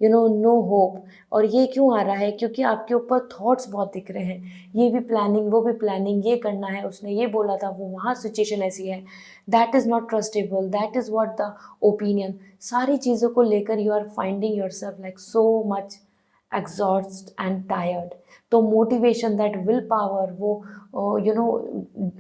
no hope. और ये क्यों आ रहा है? क्योंकि आपके ऊपर थॉट्स बहुत दिख रहे हैं, ये भी प्लानिंग, वो भी प्लानिंग, ये करना है, उसने ये बोला था, वो वहाँ सिचुएशन ऐसी है, that is not trustable, that is what the opinion. सारी चीज़ों को लेकर you are finding yourself like so much exhaust and tired. तो मोटिवेशन, दैट विल पावर, वो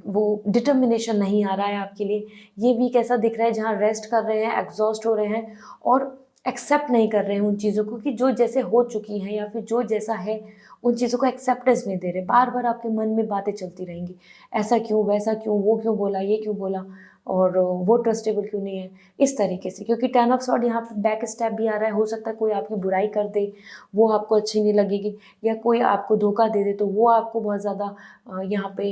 वो डिटर्मिनेशन नहीं आ रहा है आपके लिए। ये वीक ऐसा दिख रहा है जहाँ रेस्ट कर रहे हैं, एग्जॉस्ट हो रहे हैं और एक्सेप्ट नहीं कर रहे हैं उन चीज़ों को कि जो जैसे हो चुकी हैं या फिर जो जैसा है उन चीज़ों को एक्सेप्टेंस नहीं दे रहे। बार बार आपके मन में बातें चलती रहेंगी, ऐसा क्यों, वैसा क्यों, वो क्यों बोला, ये क्यों बोला, और वो ट्रस्टेबल क्यों नहीं है, इस तरीके से। क्योंकि 10 ऑफ सॉर्ड यहाँ पे बैक स्टेप भी आ रहा है। हो सकता है कोई आपकी बुराई कर दे, वो आपको अच्छी नहीं लगेगी, या कोई आपको धोखा दे दे तो वो आपको बहुत ज़्यादा यहाँ पे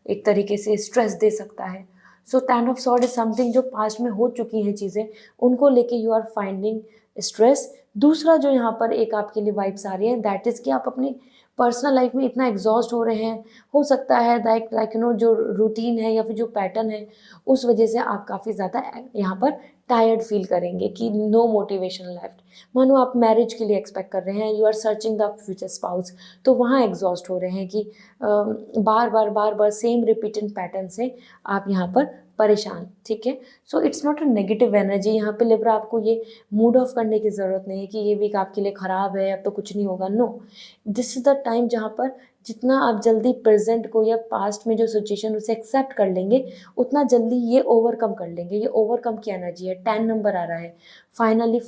एक तरीके से स्ट्रेस दे सकता है। सो 10 ऑफ सॉर्ड इज समथिंग जो पास्ट में हो चुकी हैं चीज़ें, उनको लेके यू आर फाइंडिंग स्ट्रेस। दूसरा जो यहाँ पर एक आपके लिए वाइब्स आ रही है, दैट इज़ कि आप अपनी पर्सनल लाइफ में इतना एग्जॉस्ट हो रहे हैं। हो सकता है लाइक जो रूटीन है या फिर जो पैटर्न है उस वजह से आप काफ़ी ज़्यादा यहाँ पर टायर्ड फील करेंगे कि नो मोटिवेशन लेफ्ट। मानो आप मैरिज के लिए एक्सपेक्ट कर रहे हैं, you are searching the future spouse, तो वहाँ एग्जॉस्ट हो रहे हैं कि बार बार सेम रिपीटेड पैटर्न से आप यहाँ पर परेशान। ठीक है, so it's not a negative energy. यहाँ पे लिब्रा आपको ये मूड ऑफ करने की ज़रूरत नहीं है कि ये वीक आपके लिए ख़राब है, अब तो कुछ नहीं होगा। No, this is the time जहाँ पर जितना आप जल्दी प्रेजेंट को या पास्ट में जो सिचुएशन उसे एक्सेप्ट कर लेंगे, उतना जल्दी ये ओवरकम कर लेंगे। ये ओवरकम की एनर्जी है। 10 नंबर आ रहा है, फाइनली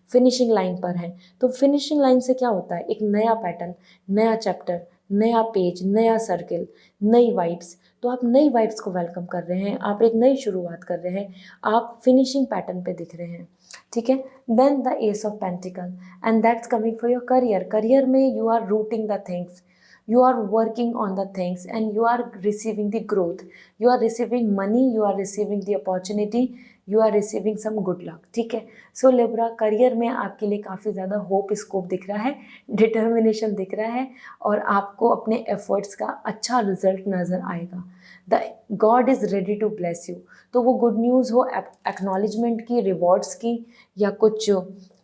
फिनिशिंग लाइन पर है। तो फिनिशिंग लाइन से क्या होता है, एक नया पैटर्न, नया चैप्टर, नया पेज, नया सर्किल, नई वाइब्स। तो आप नई वाइब्स को वेलकम कर रहे हैं, आप एक नई शुरुआत कर रहे हैं, आप फिनिशिंग पैटर्न पे दिख रहे हैं। ठीक है, then the ace of pentacle and that's coming for your career में you are rooting the things, you are working on the things and you are receiving the growth, you are receiving money, you are receiving the opportunity, you are receiving some good luck। ठीक है, सो Libra career में आपके लिए काफ़ी ज़्यादा hope scope दिख रहा है, डिटर्मिनेशन दिख रहा है और आपको अपने एफर्ट्स का अच्छा रिजल्ट नज़र आएगा। The God is ready to bless you. तो वो गुड न्यूज़ हो एक्नॉलेजमेंट की, रिवॉर्ड्स की, या कुछ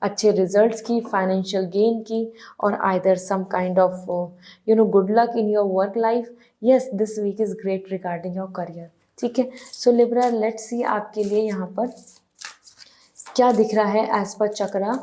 अच्छे रिजल्ट्स की, फाइनेंशियल गेन की, और either some kind of good luck in your work life. Yes, this week is great regarding your career. ठीक है, सो लिब्रा लेट्स सी आपके लिए यहाँ पर क्या दिख रहा है एज पर chakra.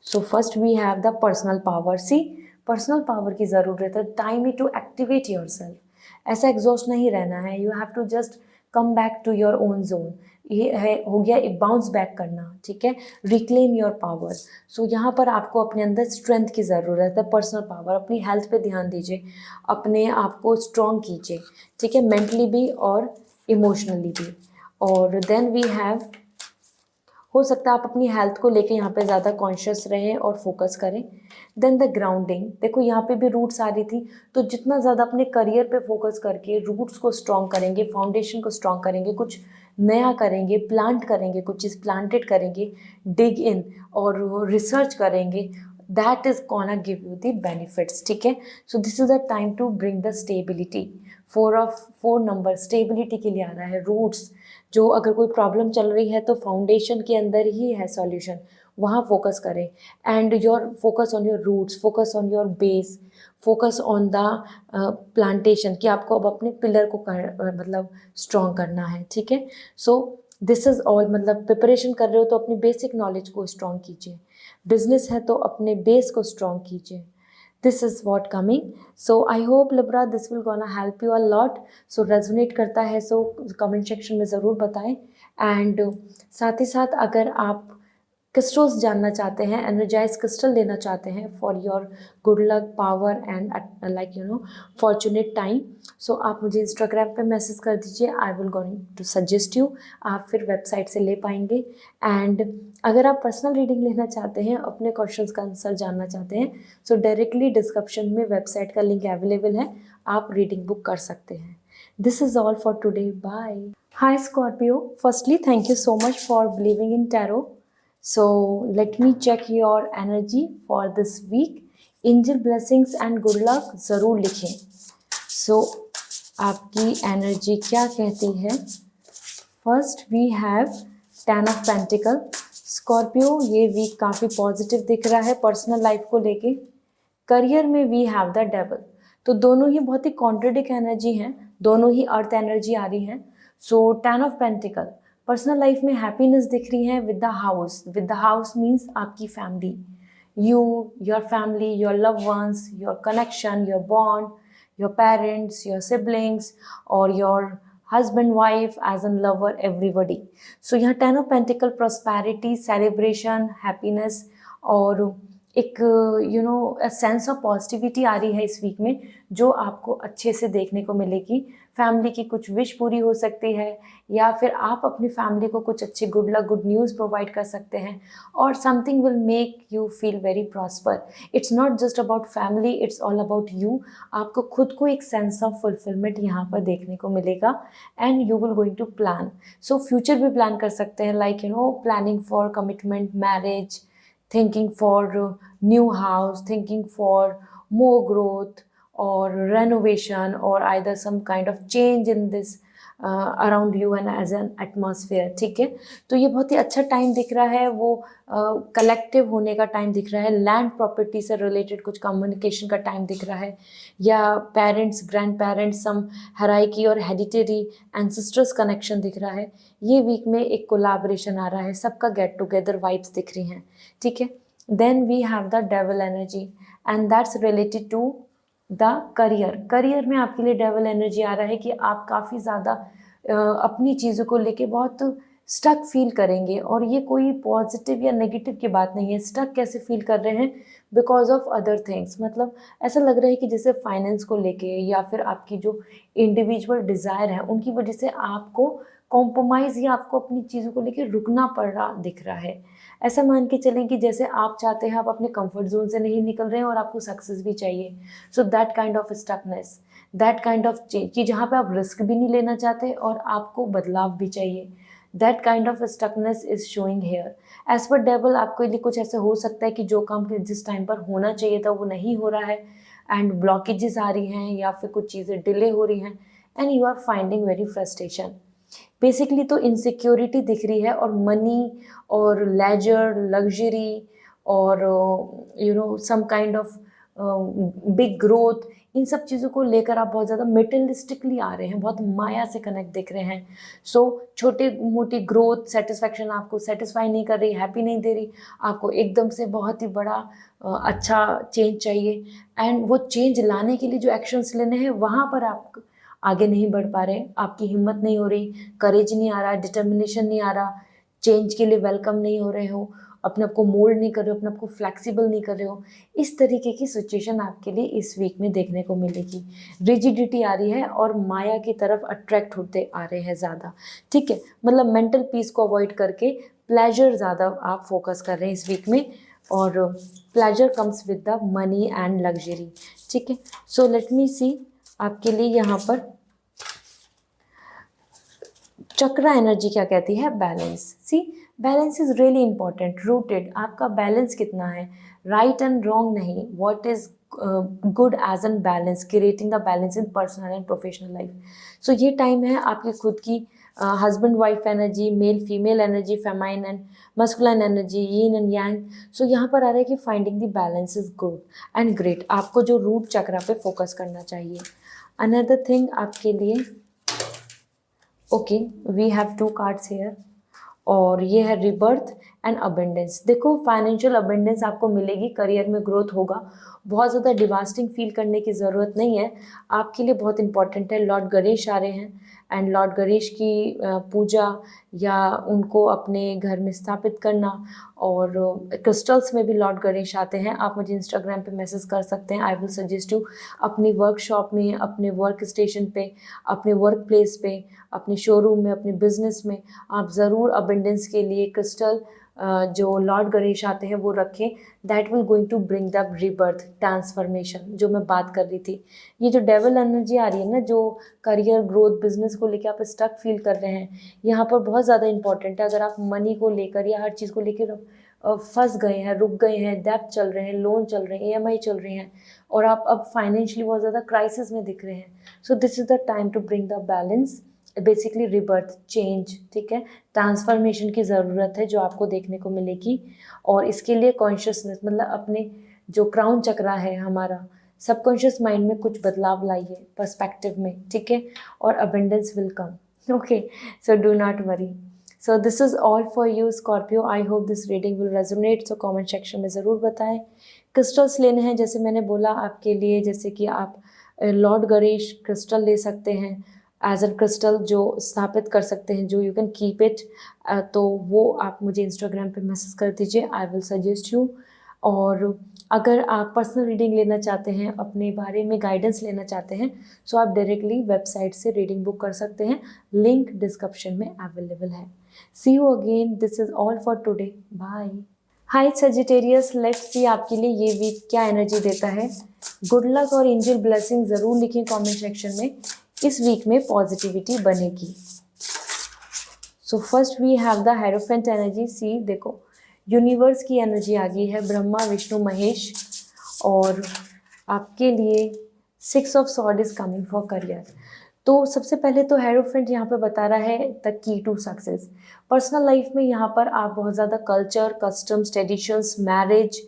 So first we have the personal power. See, personal power की ज़रूरत है। Time is to activate yourself. ऐसा एग्जॉस्ट नहीं रहना है। You have to just come back to your own zone. ये है, हो गया एक बाउंस बैक करना। ठीक है, रिक्लेम योर पावर। सो यहाँ पर आपको अपने अंदर स्ट्रेंथ की ज़रूरत है, पर्सनल पावर। अपनी हेल्थ पे ध्यान दीजिए, अपने आप को स्ट्रॉन्ग कीजिए। ठीक है, मेंटली भी और इमोशनली भी। और देन वी हैव, हो सकता है आप अपनी हेल्थ को लेके यहाँ पे ज़्यादा कॉन्शियस रहें और फोकस करें। देन द ग्राउंडिंग, देखो यहाँ पे भी रूट्स आ रही थी, तो जितना ज़्यादा अपने करियर पे फोकस करके रूट्स को स्ट्रॉन्ग करेंगे, फाउंडेशन को स्ट्रॉन्ग करेंगे, कुछ नया करेंगे, प्लांट करेंगे, कुछ चीज़ प्लांटेड करेंगे, डिग इन और रिसर्च करेंगे, that is gonna give you the benefits. ठीक है, so this is the time to bring the stability. 4 number stability के लिए आ रहा है। रूट्स, जो अगर कोई प्रॉब्लम चल रही है तो फाउंडेशन के अंदर ही है सॉल्यूशन, वहाँ फोकस करें। And your focus on your roots, focus on your base, focus on the plantation, कि आपको अब अपने पिलर को मतलब स्ट्रॉन्ग करना है। ठीक है, सो दिस इज़ ऑल। मतलब प्रिपरेशन कर रहे हो तो अपनी बेसिक नॉलेज को स्ट्रॉन्ग कीजिए, बिजनेस है तो अपने बेस को स्ट्रॉन्ग कीजिए। This is what coming. So I hope Libra this will gonna help you a lot. So resonate करता है सो कमेंट सेक्शन में ज़रूर बताएं। एंड साथ ही साथ अगर आप क्रिस्टल्स जानना चाहते हैं, एनर्जाइज क्रिस्टल लेना चाहते हैं for your good luck, power and like fortunate time, so आप मुझे इंस्टाग्राम पे मैसेज कर दीजिए। I will going to suggest you. आप फिर वेबसाइट से ले पाएंगे। एंड अगर आप पर्सनल रीडिंग लेना चाहते हैं, अपने क्वेश्चंस का आंसर जानना चाहते हैं, सो डायरेक्टली डिस्क्रिप्शन में वेबसाइट का लिंक अवेलेबल है, आप रीडिंग बुक कर सकते हैं। This is all for today, bye. Hi Scorpio, firstly thank you so much for believing in tarot. So let me check your energy for this week. Angel blessings and good luck ज़रूर लिखें। So आपकी energy क्या कहती है? First we have 10 of pentacle. Scorpio, ये week काफ़ी positive दिख रहा है पर्सनल लाइफ को लेके। करियर में वी हैव द डेविल। तो दोनों ही बहुत ही कॉन्ट्रडिक्ट एनर्जी हैं, दोनों ही अर्थ एनर्जी आ रही हैं। सो 10 ऑफ पेंटिकल, पर्सनल लाइफ में हैप्पीनेस दिख रही है with the house. With the house means आपकी family, you, your family, your loved ones, your connection, your bond, your parents, your siblings, or your husband, wife, as in lover, everybody. So यहाँ 10 of Pentacle, prosperity, celebration, happiness, और एक sense of positivity आ रही है इस week में, जो आपको अच्छे से देखने को मिलेगी। फैमिली की कुछ विश पूरी हो सकती है, या फिर आप अपनी फैमिली को कुछ अच्छे good luck, good news provide कर सकते हैं, और something will make you feel very prosper. It's not just about family, it's all about you. आपको खुद को एक सेंस ऑफ फुलफिलमेंट यहाँ पर देखने को मिलेगा, and you will going to plan. So future भी प्लान कर सकते हैं, like planning for commitment, marriage, thinking for new house, thinking for more growth or renovation, or either some kind of change in this around you and as an atmosphere. ठीक है, तो ये बहुत ही अच्छा टाइम दिख रहा है, वो कलेक्टिव होने का टाइम दिख रहा है, लैंड प्रॉपर्टी से रिलेटेड कुछ कम्युनिकेशन का टाइम दिख रहा है, या पेरेंट्स, ग्रैंड पेरेंट्स, सम हेराइकी और हेरिटेरी एंसेस्टर्स कनेक्शन दिख रहा है। ये वीक में एक कोलाबरेशन आ रहा है, सबका गेट टुगेदर वाइब्स दिख रही हैं। ठीक है, then we have the devil energy, and that's related to the career में आपके लिए डेविल एनर्जी आ रहा है कि आप काफ़ी ज़्यादा अपनी चीज़ों को लेके बहुत स्टक फील करेंगे, और ये कोई पॉजिटिव या नेगेटिव की बात नहीं है। स्टक कैसे फील कर रहे हैं? बिकॉज ऑफ अदर थिंग्स, मतलब ऐसा लग रहा है कि जैसे फाइनेंस को लेके, या फिर आपकी जो इंडिविजुअल डिज़ायर है उनकी वजह से आपको कॉम्प्रोमाइज़ या आपको अपनी चीज़ों को लेके रुकना पड़ रहा दिख रहा है। ऐसा मान के चलें कि जैसे आप चाहते हैं, आप अपने कंफर्ट जोन से नहीं निकल रहे हैं और आपको सक्सेस भी चाहिए। So that kind of stuckness, that kind of change, कि जहाँ पे आप रिस्क भी नहीं लेना चाहते और आपको बदलाव भी चाहिए, that kind of stuckness is showing here. As पर डेविल, आपके लिए कुछ ऐसा हो सकता है कि जो काम जिस टाइम पर होना चाहिए था वो नहीं हो रहा है, एंड ब्लॉकेजेस आ रही हैं, या फिर कुछ चीज़ें डिले हो रही हैं, and you are finding very frustration. Basically तो इनसिक्योरिटी दिख रही है, और मनी और लेजर, लग्जरी, और some kind of big growth, इन सब चीज़ों को लेकर आप बहुत ज़्यादा मेटेरियलिस्टिकली आ रहे हैं, बहुत माया से कनेक्ट दिख रहे हैं। सो छोटे मोटी ग्रोथ, सेटिस्फैक्शन आपको सेटिस्फाई नहीं कर रही, हैप्पी नहीं दे रही, आपको एकदम से बहुत ही बड़ा अच्छा चेंज चाहिए, एंड वो चेंज लाने के लिए जो एक्शंस लेने हैं वहाँ पर आप आगे नहीं बढ़ पा रहे, आपकी हिम्मत नहीं हो रही, करेज नहीं आ रहा, डिटर्मिनेशन नहीं आ रहा, चेंज के लिए वेलकम नहीं हो रहे हो, अपने आप को मोल्ड नहीं कर रहे हो, अपने आप को फ्लेक्सिबल नहीं कर रहे हो। इस तरीके की सिचुएशन आपके लिए इस वीक में देखने को मिलेगी। रिजिडिटी आ रही है, और माया की तरफ अट्रैक्ट होते आ रहे हैं ज़्यादा। ठीक है, मतलब मेंटल पीस को अवॉइड करके प्लेजर ज़्यादा आप फोकस कर रहे हैं इस वीक में, और pleasure comes with the money and luxury. ठीक है, सो लेट मी सी आपके लिए यहाँ पर चक्रा एनर्जी क्या कहती है? Balance. See, balance is really important. Rooted, आपका बैलेंस कितना है, राइट एंड रॉन्ग नहीं, what is good as an balance, creating the balance in personal and professional life. So ये टाइम है आपकी खुद की husband wife energy, male female energy, feminine and masculine energy, yin and yang. So यहाँ पर आ रहा है कि finding the balance is good and great. आपको जो रूट चक्रा पे फोकस करना चाहिए। अनदर थिंग आपके लिए, okay, we have 2 cards here, और ये है रिबर्थ एंड अबेंडेंस। देखो, फाइनेंशियल अबेंडेंस आपको मिलेगी, करियर में ग्रोथ होगा, बहुत ज़्यादा डिवास्टिंग फील करने की ज़रूरत नहीं है। आपके लिए बहुत इंपॉर्टेंट है, लॉर्ड गणेश आ रहे हैं, एंड लॉर्ड गणेश की पूजा या उनको अपने घर में स्थापित करना, और क्रिस्टल्स में भी लॉर्ड गणेश आते हैं। आप मुझे इंस्टाग्राम पे मैसेज कर सकते हैं, आई विल सजेस्ट यू। अपनी वर्कशॉप में, अपने वर्क स्टेशन पे, अपने वर्क प्लेस पे, अपने शोरूम में, अपने बिजनेस में आप ज़रूर अबेंडेंस के लिए क्रिस्टल जो लॉर्ड गणेश आते हैं वो रखें। That will going to bring the rebirth, transformation, जो मैं बात कर रही थी। ये जो डेविल एनर्जी आ रही है ना, जो करियर ग्रोथ, बिजनेस को लेकर आप स्टक फील कर रहे हैं, यहाँ पर बहुत ज़्यादा इंपॉर्टेंट है। अगर आप मनी को लेकर या हर चीज़ को लेकर फंस गए हैं, रुक गए हैं, डेब्ट चल रहे हैं, लोन चल रहे हैं, ईएमआई चल रहे हैं, और आप अब फाइनेंशियली बहुत ज़्यादा क्राइसिस में दिख रहे हैं, so this is the time to bring the balance, basically rebirth, change. ठीक है, ट्रांसफॉर्मेशन की ज़रूरत है जो आपको देखने को मिलेगी, और इसके लिए कॉन्शियसनेस, मतलब अपने जो क्राउन चक्रा है हमारा, सबकॉन्शियस माइंड में कुछ बदलाव लाइए पर्सपेक्टिव में। ठीक है, और abundance will come. Okay, so do not worry. So this is all for you Scorpio. I hope this reading will resonate, so comment section में ज़रूर बताएं। क्रिस्टल्स लेने हैं जैसे मैंने बोला आपके लिए, जैसे कि आप लॉर्ड गणेश क्रिस्टल ले सकते हैं एज अ क्रिस्टल जो स्थापित कर सकते हैं, जो यू कैन कीप इट, तो वो आप मुझे इंस्टाग्राम पे मैसेज कर दीजिए, आई विल सजेस्ट यू। और अगर आप पर्सनल रीडिंग लेना चाहते हैं, अपने बारे में गाइडेंस लेना चाहते हैं, सो आप डायरेक्टली वेबसाइट से रीडिंग बुक कर सकते हैं, लिंक डिस्क्रिप्शन में अवेलेबल है। See you again, this is all for today, bye. Hi Sagittarius, let's see आपके लिए ये वीक क्या एनर्जी देता है। गुड लक और एंजल ब्लेसिंग ज़रूर लिखें कमेंट सेक्शन में, इस वीक में पॉजिटिविटी बनेगी। So first we have the hierophant energy. See देखो, यूनिवर्स की एनर्जी आ गई है, ब्रह्मा विष्णु महेश, और आपके लिए 6 of sword is coming for career. तो सबसे पहले तो हेरोफेंट यहाँ पे बता रहा है the key to success. Personal life में यहाँ पर आप बहुत ज़्यादा कल्चर, कस्टम्स, ट्रेडिशंस, मैरिज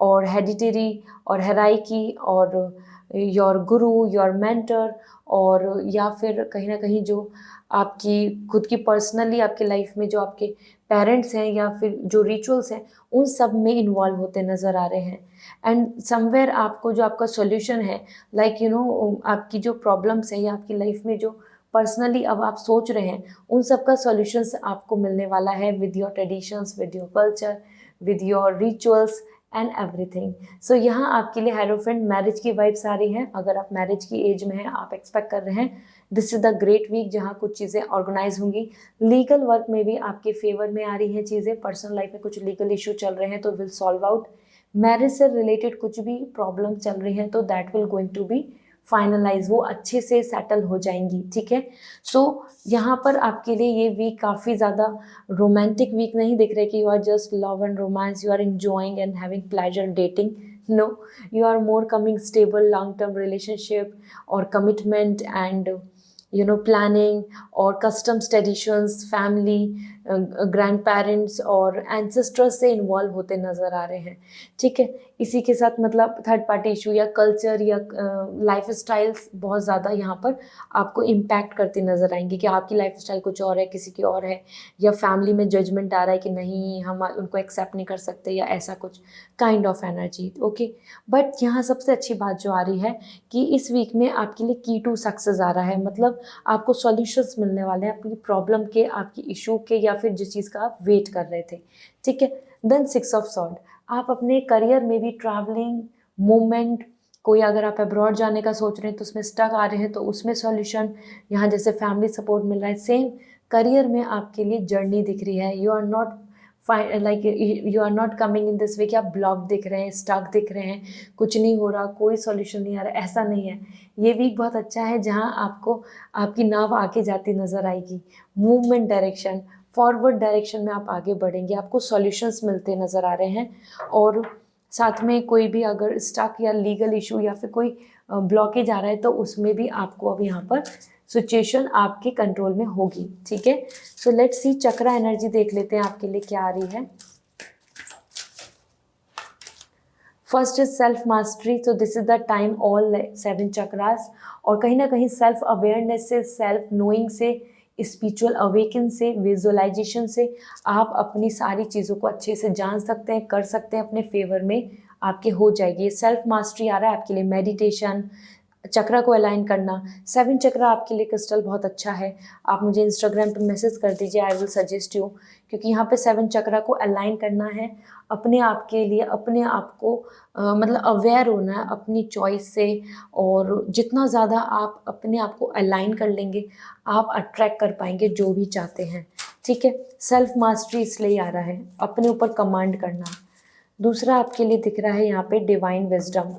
और हेरिडिटरी और हेराइकी और योर गुरु, योर मेंटर, और या फिर कहीं ना कहीं जो आपकी खुद की पर्सनली आपकी लाइफ में जो आपके पेरेंट्स हैं या फिर जो रिचुअल्स हैं, उन सब में इन्वॉल्व होते नज़र आ रहे हैं। एंड समवेयर आपको जो आपका सॉल्यूशन है, लाइक यू नो आपकी जो प्रॉब्लम्स है या आपकी लाइफ में जो पर्सनली अब आप सोच रहे हैं, उन सब का सॉल्यूशंस आपको मिलने वाला है with your traditions, with your culture, with your rituals and everything. So यहाँ आपके लिए हेरोफेंट मैरिज की वाइब्स आ रही हैं। अगर आप मैरिज की एज में हैं, आप एक्सपेक्ट कर रहे हैं, this is the great week जहाँ कुछ चीज़ें ऑर्गेनाइज होंगी। लीगल वर्क में भी आपके फेवर में आ रही हैं चीज़ें। पर्सनल लाइफ में कुछ लीगल इशू चल रहे हैं तो विल सॉल्व आउट। मैरिज से रिलेटेड कुछ भी प्रॉब्लम चल रही है तो that will going to be finalize, वो अच्छे से सेटल हो जाएंगी, ठीक है। सो यहाँ पर आपके लिए ये वीक काफ़ी ज़्यादा रोमांटिक वीक नहीं दिख रहे कि you are just love and romance, you are enjoying and having pleasure dating. No, you are more coming stable long-term relationship or commitment and planning और customs traditions, family, ग्रैंड-पेरेंट्स और ancestors से involve होते नज़र आ रहे हैं, ठीक है। इसी के साथ मतलब थर्ड पार्टी इशू या कल्चर या लाइफ स्टाइल्स बहुत ज़्यादा यहाँ पर आपको इम्पैक्ट करती नज़र आएंगी कि आपकी लाइफ स्टाइल कुछ और है, किसी की और है, या फैमिली में जजमेंट आ रहा है कि नहीं हम उनको एक्सेप्ट नहीं कर सकते, या ऐसा कुछ kind of energy, okay. But यहाँ सबसे अच्छी बात जो आ रही है कि इस वीक में आपके लिए की टू सक्सेस आ रहा है, मतलब आपको सॉल्यूशंस मिलने वाले हैं आपकी प्रॉब्लम के, आपकी इशू के, या फिर जिस चीज़ का आप वेट कर रहे थे, ठीक है। देन 6 ऑफ सॉर्ड, आप अपने करियर में भी ट्रैवलिंग, मूवमेंट, कोई अगर आप अब्रॉड जाने का सोच रहे हैं तो उसमें स्टक आ रहे हैं तो उसमें सॉल्यूशन, यहाँ जैसे फैमिली सपोर्ट मिल रहा है, सेम करियर में आपके लिए जर्नी दिख रही है। You are not like you are not coming in this way कि आप ब्लॉक दिख रहे हैं, स्टक दिख रहे हैं, कुछ नहीं हो रहा, कोई सॉल्यूशन नहीं आ रहा, ऐसा नहीं है। ये वीक बहुत अच्छा है जहाँ आपको आपकी नाव आगे जाती नज़र आएगी, मूवमेंट डायरेक्शन, फॉरवर्ड डायरेक्शन में आप आगे बढ़ेंगे, आपको सॉल्यूशंस मिलते नज़र आ रहे हैं। और साथ में कोई भी अगर स्टक या लीगल इशू या फिर कोई ब्लॉकेज आ रहा है तो उसमें भी आपको अब यहाँ पर सिचुएशन आपके कंट्रोल में होगी, ठीक है। So let's see chakra energy देख लेते हैं आपके लिए क्या आ रही है। फर्स्ट इज सेल्फ मास्टरी, तो this is the time all 7 chakras, और कहीं ना कहीं सेल्फ अवेयरनेस से, सेल्फ नोइंग से, स्पिरिचुअल अवेकन से, विजुअलाइजेशन से आप अपनी सारी चीज़ों को अच्छे से जान सकते हैं, कर सकते हैं, अपने फेवर में आपके हो जाएगी। सेल्फ मास्टरी आ रहा है आपके लिए, मेडिटेशन, चक्रा को अलाइन करना। 7 चक्रा आपके लिए क्रिस्टल बहुत अच्छा है, आप मुझे इंस्टाग्राम पे मैसेज कर दीजिए, आई विल सजेस्ट यू, क्योंकि यहाँ पे 7 चक्रा को अलाइन करना है अपने आप के लिए, अपने आप को मतलब अवेयर होना है अपनी चॉइस से, और जितना ज़्यादा आप अपने आप को अलाइन कर लेंगे आप अट्रैक्ट कर पाएंगे जो भी चाहते हैं, ठीक है। सेल्फ मास्टरी इसलिए आ रहा है, अपने ऊपर कमांड करना। दूसरा आपके लिए दिख रहा है यहाँ पे divine wisdom,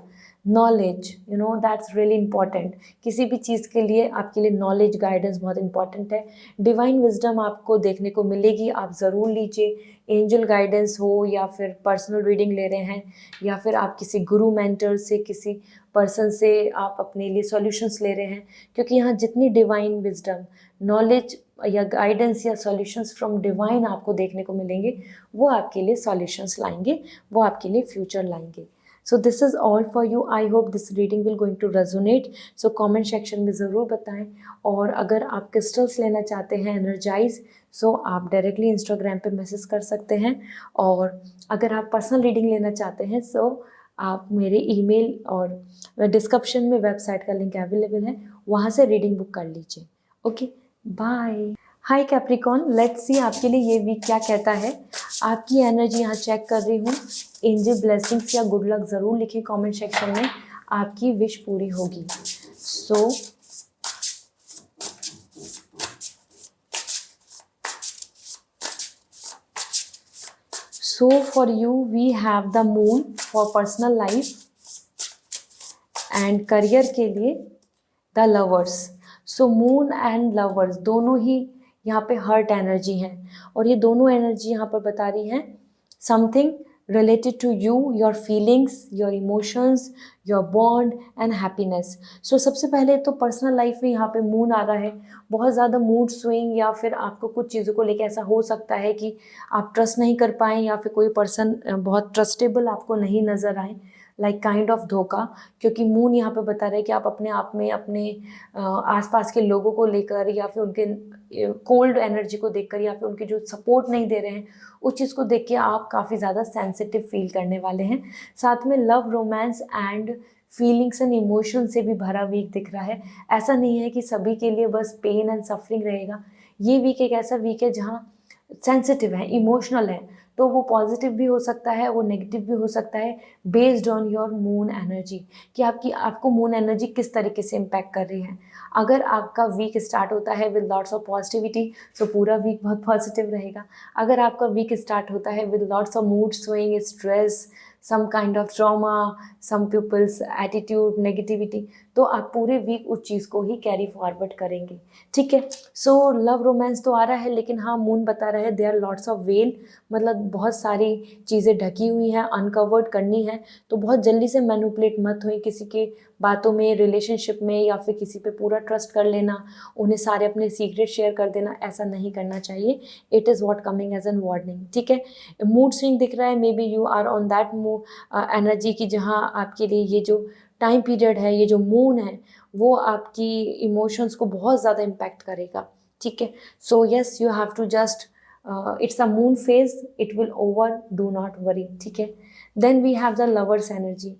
knowledge, you know that's really important. किसी भी चीज़ के लिए आपके लिए नॉलेज, गाइडेंस बहुत इंपॉर्टेंट है। डिवाइन विजडम आपको देखने को मिलेगी, आप ज़रूर लीजिए, एंजल गाइडेंस हो या फिर पर्सनल रीडिंग ले रहे हैं या फिर आप किसी गुरु मेंटर से, किसी पर्सन से आप अपने लिए सॉल्यूशंस ले रहे हैं, क्योंकि यहाँ जितनी डिवाइन विजडम, नॉलेज या गाइडेंस या सॉल्यूशंस फ्रॉम डिवाइन आपको देखने को मिलेंगे, वो आपके लिए सॉल्यूशंस लाएंगे, वो आपके लिए फ्यूचर लाएंगे। So this is all for you. I hope this reading will going to resonate. So comment section में ज़रूर बताएं. और अगर आप क्रिस्टल्स लेना चाहते हैं एनर्जाइज, सो आप डायरेक्टली इंस्टाग्राम पे मैसेज कर सकते हैं. और अगर आप पर्सनल रीडिंग लेना चाहते हैं, सो आप मेरे ईमेल और डिस्क्रिप्शन में वेबसाइट का लिंक अवेलेबल है, वहाँ से रीडिंग बुक कर लीजिए. Okay, bye. Hi Capricorn, let's see आपके लिए ये वीक क्या कहता है. आपकी एनर्जी यहाँ चेक कर रही हूँ. एंजल ब्लेसिंग्स या गुड लक ज़रूर लिखें कमेंट सेक्शन में. आपकी विश पूरी होगी. So for you we have the moon for personal life and career के लिए the lovers. So moon and lovers दोनों ही यहाँ पे हर्ट एनर्जी हैं. और ये दोनों एनर्जी यहाँ पर बता रही हैं something related to you, your feelings, your emotions, your bond and happiness. So सबसे पहले तो पर्सनल लाइफ में यहाँ पे मून आ रहा है. बहुत ज़्यादा मूड स्विंग या फिर आपको कुछ चीज़ों को लेकर ऐसा हो सकता है कि आप ट्रस्ट नहीं कर पाएँ या फिर कोई पर्सन बहुत ट्रस्टेबल आपको नहीं नज़र आए, लाइक काइंड ऑफ धोखा. क्योंकि मून यहाँ पे बता रहे हैं कि आप अपने आप में अपने आसपास के लोगों को लेकर या फिर उनके कोल्ड एनर्जी को देखकर या फिर उनकी जो सपोर्ट नहीं दे रहे हैं उस चीज़ को देख के आप काफ़ी ज़्यादा सेंसिटिव फील करने वाले हैं. साथ में love, romance and feelings and emotion से भी भरा वीक दिख रहा है. ऐसा नहीं है कि सभी के लिए बस पेन एंड सफरिंग रहेगा. ये वीक एक ऐसा वीक है जहाँ सेंसिटिव है, इमोशनल है. तो वो पॉजिटिव भी हो सकता है, वो नेगेटिव भी हो सकता है, based on your moon energy, कि आपको मून एनर्जी किस तरीके से इम्पैक्ट कर रही है. अगर आपका वीक स्टार्ट होता है विद लॉट्स ऑफ पॉजिटिविटी, सो पूरा वीक बहुत पॉजिटिव रहेगा. अगर आपका वीक स्टार्ट होता है with lots of mood swing, stress, some kind of trauma, some people's attitude, negativity, तो आप पूरे वीक उस चीज़ को ही कैरी फॉरवर्ड करेंगे. ठीक है. सो लव रोमांस तो आ रहा है, लेकिन हाँ मून बता रहा है there are lots of well, मतलब बहुत सारी चीज़ें ढकी हुई हैं, अनकवर्ड करनी है. तो बहुत जल्दी से मैनिपुलेट मत हुई किसी के बातों में, रिलेशनशिप में, या फिर किसी पे पूरा ट्रस्ट कर लेना, उन्हें सारे अपने सीक्रेट शेयर कर देना, ऐसा नहीं करना चाहिए. It is what coming as an warning. ठीक है. मूड स्विंग दिख रहा है, maybe you are on that energy की जहाँ आपके लिए ये जो टाइम पीरियड है, ये जो मून है, वो आपकी इमोशंस को बहुत ज़्यादा इम्पैक्ट करेगा. ठीक है. So yes, you have to just it's a moon phase, it will over, do not worry. ठीक है. Then we have the lovers energy.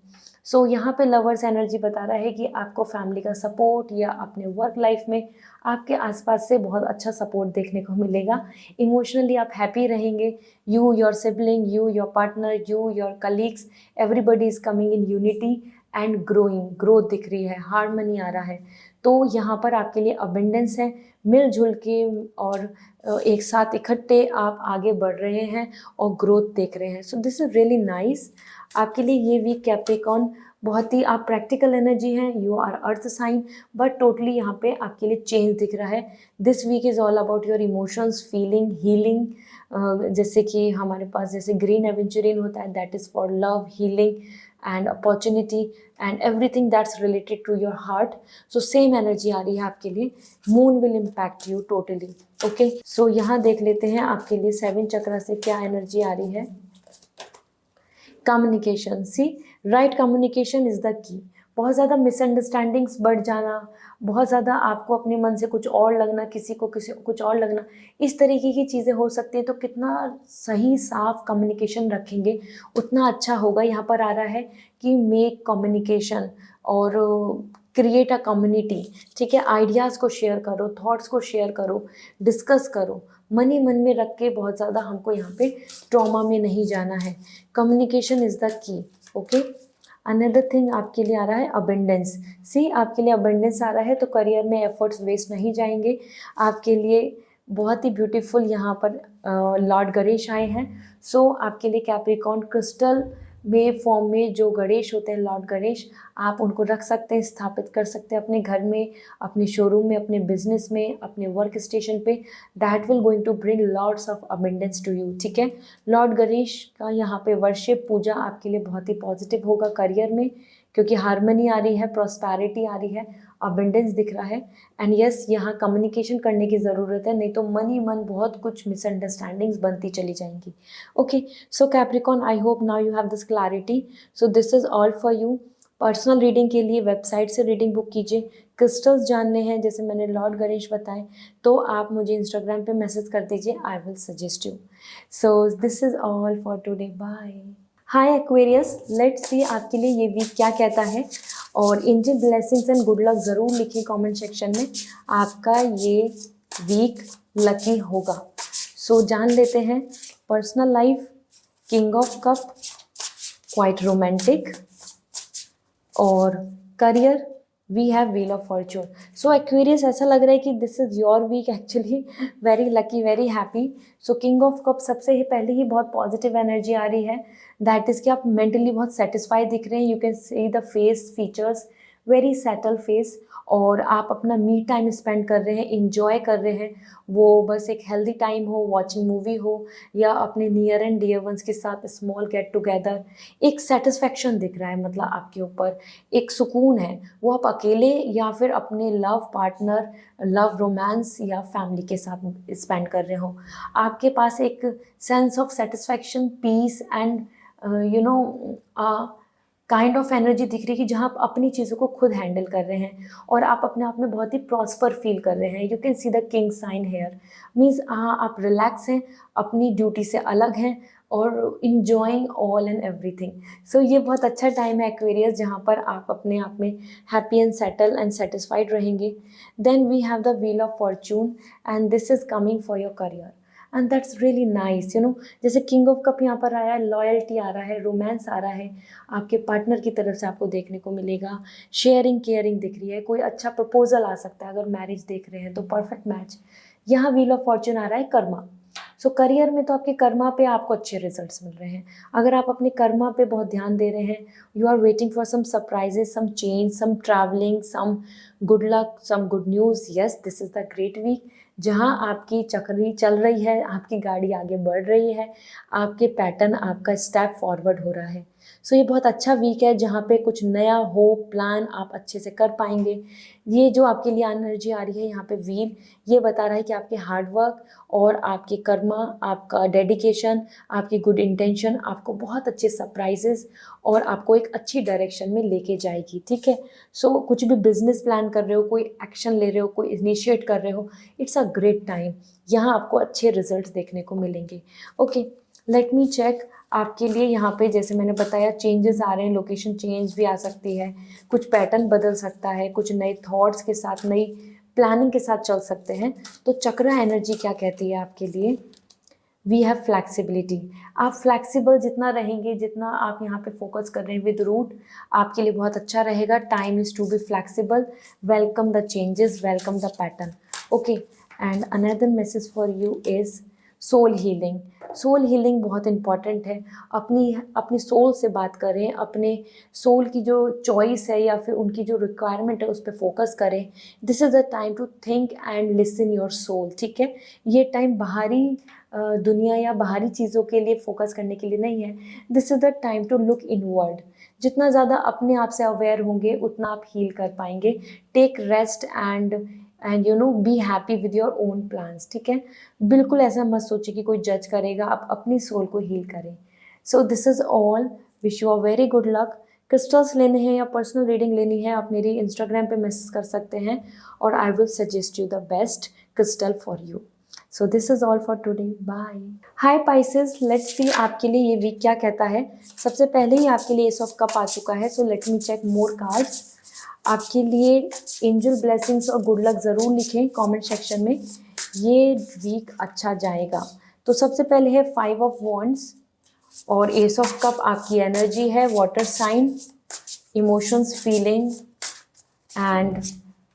So यहाँ पे लवर्स एनर्जी बता रहा है कि आपको फैमिली का सपोर्ट या अपने वर्क लाइफ में आपके आसपास से बहुत अच्छा सपोर्ट देखने को मिलेगा. इमोशनली आप हैप्पी रहेंगे. You, your sibling, you, your partner, you, your colleagues, everybody is coming in unity and growing. Growth दिख रही है, हार्मनी आ रहा है. तो यहाँ पर आपके लिए अबेंडेंस है. मिलजुल के और एक साथ इकट्ठे आप आगे बढ़ रहे हैं और ग्रोथ देख रहे हैं. So this is really nice. आपके लिए ये वीक कैप्रिकॉर्न बहुत ही, आप प्रैक्टिकल एनर्जी हैं, you are earth sign, but totally यहाँ पे आपके लिए चेंज दिख रहा है. This week is all about your emotions, feeling, healing. जैसे कि हमारे पास जैसे ग्रीन एवेंचुरिन होता है, that is for love, healing and opportunity and everything that's related to your heart. So same energy आ रही है आपके लिए. Moon will impact you totally. Okay. So यहाँ देख लेते हैं आपके लिए 7 चक्र से क्या एनर्जी आ रही है. Communication. See, right communication is the key. बहुत ज़्यादा मिसअंडरस्टैंडिंग्स बढ़ जाना, बहुत ज़्यादा आपको अपने मन से कुछ और लगना, किसी को कुछ और लगना, इस तरीके की चीज़ें हो सकती हैं. तो कितना सही साफ कम्युनिकेशन रखेंगे उतना अच्छा होगा. यहाँ पर आ रहा है कि मेक कम्युनिकेशन और क्रिएट अ कम्युनिटी. ठीक है. आइडियाज़ को शेयर करो, थॉट्स को शेयर करो, डिस्कस करो. मन ही मन में रख के बहुत ज़्यादा हमको यहाँ पे ट्रॉमा में नहीं जाना है. कम्युनिकेशन इज़ द की. ओके. अनदर थिंग आपके लिए आ रहा है अबेंडेंस. सी, आपके लिए अबेंडेंस आ रहा है, तो करियर में एफर्ट्स वेस्ट नहीं जाएंगे. आपके लिए बहुत ही ब्यूटीफुल यहाँ पर लॉर्ड गणेश आए हैं. सो आपके लिए कैप्रिकॉर्न क्रिस्टल में फॉर्म में जो गणेश होते हैं, लॉर्ड गणेश, आप उनको रख सकते हैं, स्थापित कर सकते हैं अपने घर में, अपने शोरूम में, अपने बिजनेस में, अपने वर्क स्टेशन पे. That will going to bring lords of abundance to you. ठीक है. लॉर्ड गणेश का यहाँ पे वर्शिप, पूजा आपके लिए बहुत ही पॉजिटिव होगा करियर में, क्योंकि हार्मनी आ रही है, प्रॉस्पेरिटी आ रही है, अबेंडेंस दिख रहा है। एंड यस, यहाँ कम्युनिकेशन करने की ज़रूरत है, नहीं तो मन ही मन बहुत कुछ मिसअंडरस्टैंडिंग्स बनती चली जाएंगी। Okay, so Capricorn, I hope now you have this clarity. So this is all for you. Personal reading के लिए वेबसाइट से रीडिंग बुक कीजिए। क्रिस्टल्स जानने हैं, जैसे मैंने लॉर्ड गणेश बताए, तो आप मुझे इंस्टाग्राम पे मैसेज कर दीजिए, I will suggest you. So this is all for today, bye. Hi Aquarius, let's see आपके लिए ये वीक क्या कहता है, और angel blessings and good luck ज़रूर लिखिए कमेंट सेक्शन में, आपका ये वीक लकी होगा। सो जान लेते हैं। Personal life, king of cup, quite romantic, और career we have wheel of fortune. So Aquarius, ऐसा लग रहा है कि this is your week actually, very lucky, very happy. So king of cup सबसे ही पहले ही बहुत पॉजिटिव एनर्जी आ रही है, दैट इज़ कि आप मेंटली बहुत सेटिस्फाइड दिख रहे हैं। You can see the face features, very settle face, और आप अपना मी टाइम स्पेंड कर रहे हैं, इंजॉय कर रहे हैं। वो बस एक हेल्दी टाइम हो, वॉचिंग मूवी हो, या अपने नियर एंड डियर वंस के साथ स्मॉल गेट टुगेदर, एक सेटिस्फैक्शन दिख रहा है, मतलब आपके ऊपर एक सुकून है। वो आप अकेले या फिर अपने लव पार्टनर, लव रोमांस या फैमिली के साथ स्पेंड कर रहे हो, आपके पास एक sense of satisfaction, peace and you know kind of energy दिख रही है कि जहाँ आप अपनी चीज़ों को खुद हैंडल कर रहे हैं और आप अपने आप में बहुत ही प्रॉस्पर फील कर रहे हैं। You can see the king sign here, means आप रिलैक्स हैं, अपनी ड्यूटी से अलग हैं, और इंजॉइंग ऑल एंड एवरीथिंग। सो ये बहुत अच्छा टाइम है एक्वेरियस, जहाँ पर आप अपने आप में happy and settle and satisfied रहेंगे। Then we have the wheel of fortune, and this is coming for your career, and that's really nice. जैसे किंग ऑफ कप यहाँ पर आया है, लॉयल्टी आ रहा है, रोमांस आ रहा है, आपके पार्टनर की तरफ से आपको देखने को मिलेगा, शेयरिंग केयरिंग दिख रही है, कोई अच्छा प्रपोजल आ सकता है, अगर मैरिज देख रहे हैं तो परफेक्ट मैच। यहाँ व्हील ऑफ फॉर्चून आ रहा है कर्मा। सो करियर में तो आपके कर्मा पे आपको अच्छे रिजल्ट्स मिल रहे हैं। अगर आप अपने कर्मा पे बहुत ध्यान दे रहे हैं, you are waiting for some surprises, some change, some travelling, some good luck, some good news, yes this is the great week, जहाँ आपकी चक्री चल रही है, आपकी गाड़ी आगे बढ़ रही है, आपके पैटर्न, आपका स्टेप फॉरवर्ड हो रहा है। सो ये बहुत अच्छा वीक है, जहाँ पे कुछ नया होप प्लान आप अच्छे से कर पाएंगे। ये जो आपके लिए एनर्जी आ रही है यहाँ पे व्हील, ये बता रहा है कि आपके हार्डवर्क और आपके कर्मा, आपका डेडिकेशन, आपकी गुड इंटेंशन आपको बहुत अच्छे सरप्राइजेस और आपको एक अच्छी डायरेक्शन में लेके जाएगी, ठीक है। सो कुछ भी बिजनेस प्लान कर रहे हो, कोई एक्शन ले रहे हो, कोई इनिशिएट कर रहे हो, इट्स अ ग्रेट टाइम, यहाँ आपको अच्छे रिजल्ट्स देखने को मिलेंगे। ओके, लेट मी चेक आपके लिए। यहाँ पे जैसे मैंने बताया चेंजेस आ रहे हैं, लोकेशन चेंज भी आ सकती है, कुछ पैटर्न बदल सकता है, कुछ नए थॉट्स के साथ, नई प्लानिंग के साथ चल सकते हैं। तो चक्रा एनर्जी क्या कहती है आपके लिए? We have flexibility. आप फ्लैक्सिबल जितना रहेंगे, जितना आप यहाँ पे फोकस कर रहे हैं विद रूट, आपके लिए बहुत अच्छा रहेगा। Time is to be flexible, welcome the changes, welcome the pattern. Okay, and another message for you is soul healing. Soul healing बहुत इंपॉर्टेंट है। अपनी सोल से बात करें, अपने सोल की जो चॉइस है या फिर उनकी जो रिक्वायरमेंट है उस पर फोकस करें। This is the time to think and listen your soul, ठीक है। ये टाइम बाहरी दुनिया या बाहरी चीज़ों के लिए फोकस करने के लिए नहीं है। This is the time to look inward. जितना ज़्यादा अपने आप से अवेयर होंगे उतना आप हील कर पाएंगे। Take rest and be happy with your own plans, ठीक है। बिल्कुल ऐसा मत सोचिए कि कोई जज करेगा, आप अपनी सोल को हील करें। So this is all, wish you a very good luck. Crystals लेने हैं या पर्सनल रीडिंग लेनी है, आप मेरी इंस्टाग्राम पे मैसेज कर सकते हैं और I will suggest you the best crystal for you. So this is all for today, bye. Hi Pisces, let's see आपके लिए ये वीक क्या कहता है। सबसे पहले ही आपके लिए एस ऑफ कप आ चुका है, so let me check more cards. आपके लिए एंजल ब्लेसिंग्स और गुड लक ज़रूर लिखें कमेंट सेक्शन में, ये वीक अच्छा जाएगा। तो सबसे पहले है 5 ऑफ वॉन्ड्स और एस ऑफ कप आपकी एनर्जी है, water sign, emotions, feeling and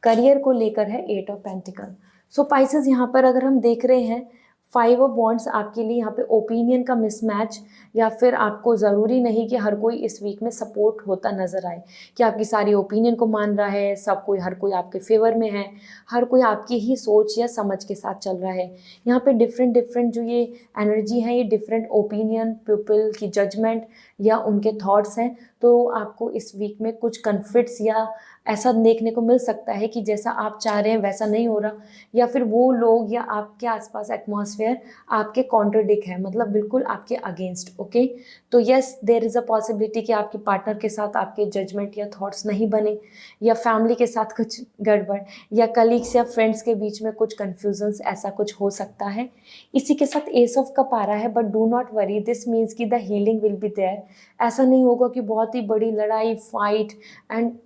career को लेकर है 8 ऑफ पेंटिकल। सो पाइसेस, यहाँ पर अगर हम देख रहे हैं 5 ऑफ वॉन्ड्स आपके लिए यहाँ पे ओपिनियन का मिसमैच, या फिर आपको ज़रूरी नहीं कि हर कोई इस वीक में सपोर्ट होता नज़र आए, कि आपकी सारी ओपिनियन को मान रहा है, सब कोई, हर कोई आपके फेवर में है, हर कोई आपकी ही सोच या समझ के साथ चल रहा है। यहाँ पे डिफरेंट जो ये एनर्जी है, ये डिफरेंट ओपिनियन, पीपल की जजमेंट या उनके थॉट्स हैं। तो आपको इस वीक में कुछ कन्फ्लिक्ट्स या ऐसा देखने को मिल सकता है कि जैसा आप चाह रहे हैं वैसा नहीं हो रहा, या फिर वो लोग या आपके आसपास एटमॉस्फेयर आपके कॉन्ट्रडिक्ट है, मतलब बिल्कुल आपके अगेंस्ट। ओके, तो yes, there is a possibility कि आपके पार्टनर के साथ आपके जजमेंट या थॉट्स नहीं बने, या फैमिली के साथ कुछ गड़बड़, या कलीग्स या फ्रेंड्स के बीच में कुछ कन्फ्यूजन्स, ऐसा कुछ हो सकता है। इसी के साथ एस ऑफ कप आ रहा है, but do not worry, this means कि the healing will be there. ऐसा नहीं होगा कि बहुत ही बड़ी लड़ाई, फाइट एंड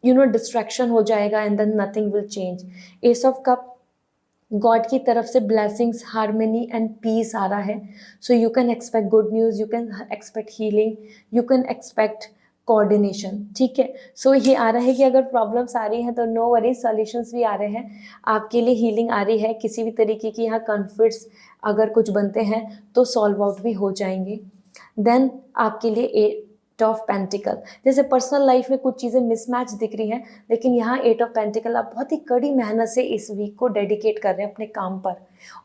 डिस्ट्रैक्शन हो जाएगा and then nothing will change. Ace of cup God की तरफ से ब्लेसिंग्स, हार्मनी एंड पीस आ रहा है। So you can expect good news, you can expect healing, you can expect coordination. ठीक है, सो ये आ रहा है कि अगर प्रॉब्लम्स आ रही हैं तो नो वरी, सॉल्यूशंस भी आ रहे हैं आपके लिए, हीलिंग आ रही है। किसी भी तरीके की यहाँ कॉन्फ्लिक्ट्स अगर कुछ बनते हैं तो सॉल्व आउट भी हो जाएंगे। देन आपके लिए एट ऑफ पेंटिकल, जैसे पर्सनल लाइफ में कुछ चीज़ें मिसमैच दिख रही हैं, लेकिन यहाँ एट ऑफ पेंटिकल, आप बहुत ही कड़ी मेहनत से इस वीक को डेडिकेट कर रहे हैं अपने काम पर,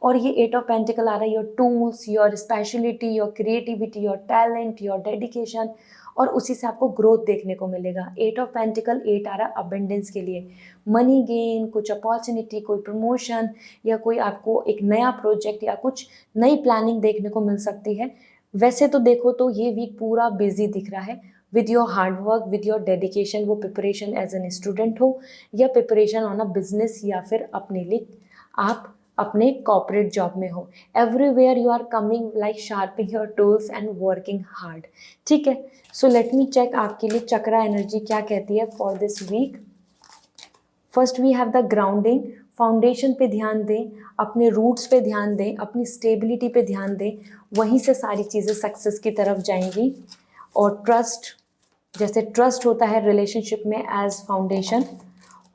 और ये एट ऑफ पेंटिकल आ रहा है, your tools, your speciality, your creativity, your talent, your dedication, और उसी से आपको ग्रोथ देखने को मिलेगा। एट ऑफ पेंटिकल, एट आ रहा है अबेंडेंस के लिए, मनी गेन, कुछ अपॉर्चुनिटी, कोई प्रमोशन, या कोई आपको एक नया प्रोजेक्ट या कुछ नई प्लानिंग देखने को मिल सकती है। वैसे तो देखो तो ये वीक पूरा बिजी दिख रहा है with your hard work, with your dedication, वो प्रिपरेशन एज एन स्टूडेंट हो या प्रिपरेशन ऑन अ बिजनेस, या फिर अपने लिए आप अपने कॉर्पोरेट जॉब में हो, everywhere you are coming like sharping your tools and working hard. ठीक है, सो लेट मी चेक आपके लिए चक्रा एनर्जी क्या कहती है for this week. First we have the grounding, foundation पे ध्यान दें, अपने रूट्स पे ध्यान दें, अपनी स्टेबिलिटी पे ध्यान दें, वहीं से सारी चीज़ें सक्सेस की तरफ जाएंगी। और ट्रस्ट, जैसे ट्रस्ट होता है रिलेशनशिप में एज फाउंडेशन।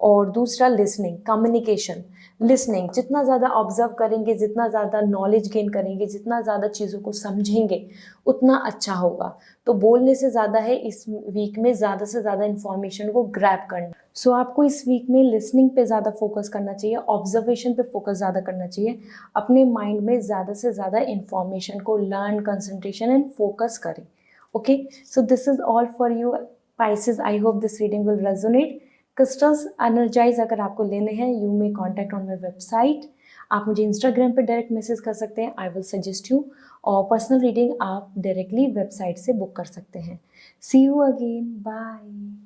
और दूसरा लिसनिंग, कम्युनिकेशन, लिसनिंग, जितना ज़्यादा ऑब्जर्व करेंगे, जितना ज़्यादा नॉलेज गेन करेंगे, जितना ज़्यादा चीज़ों को समझेंगे, उतना अच्छा होगा। तो बोलने से ज़्यादा है इस वीक में ज़्यादा से ज़्यादा इन्फॉर्मेशन को ग्रैब करना। सो आपको इस वीक में लिसनिंग पे ज़्यादा फोकस करना चाहिए, ऑब्जर्वेशन पे फोकस ज़्यादा करना चाहिए, अपने माइंड में ज़्यादा से ज़्यादा इन्फॉर्मेशन को लर्न, कंसंट्रेशन एंड फोकस करें। Okay, so this is all for you Pisces. I hope this reading will resonate. Crystals energize अगर आपको लेने हैं, you may contact on my website. आप मुझे इंस्टाग्राम पे डायरेक्ट मैसेज कर सकते हैं, आई विल सजेस्ट यू, और पर्सनल रीडिंग आप डायरेक्टली वेबसाइट से बुक कर सकते हैं। See you again, bye.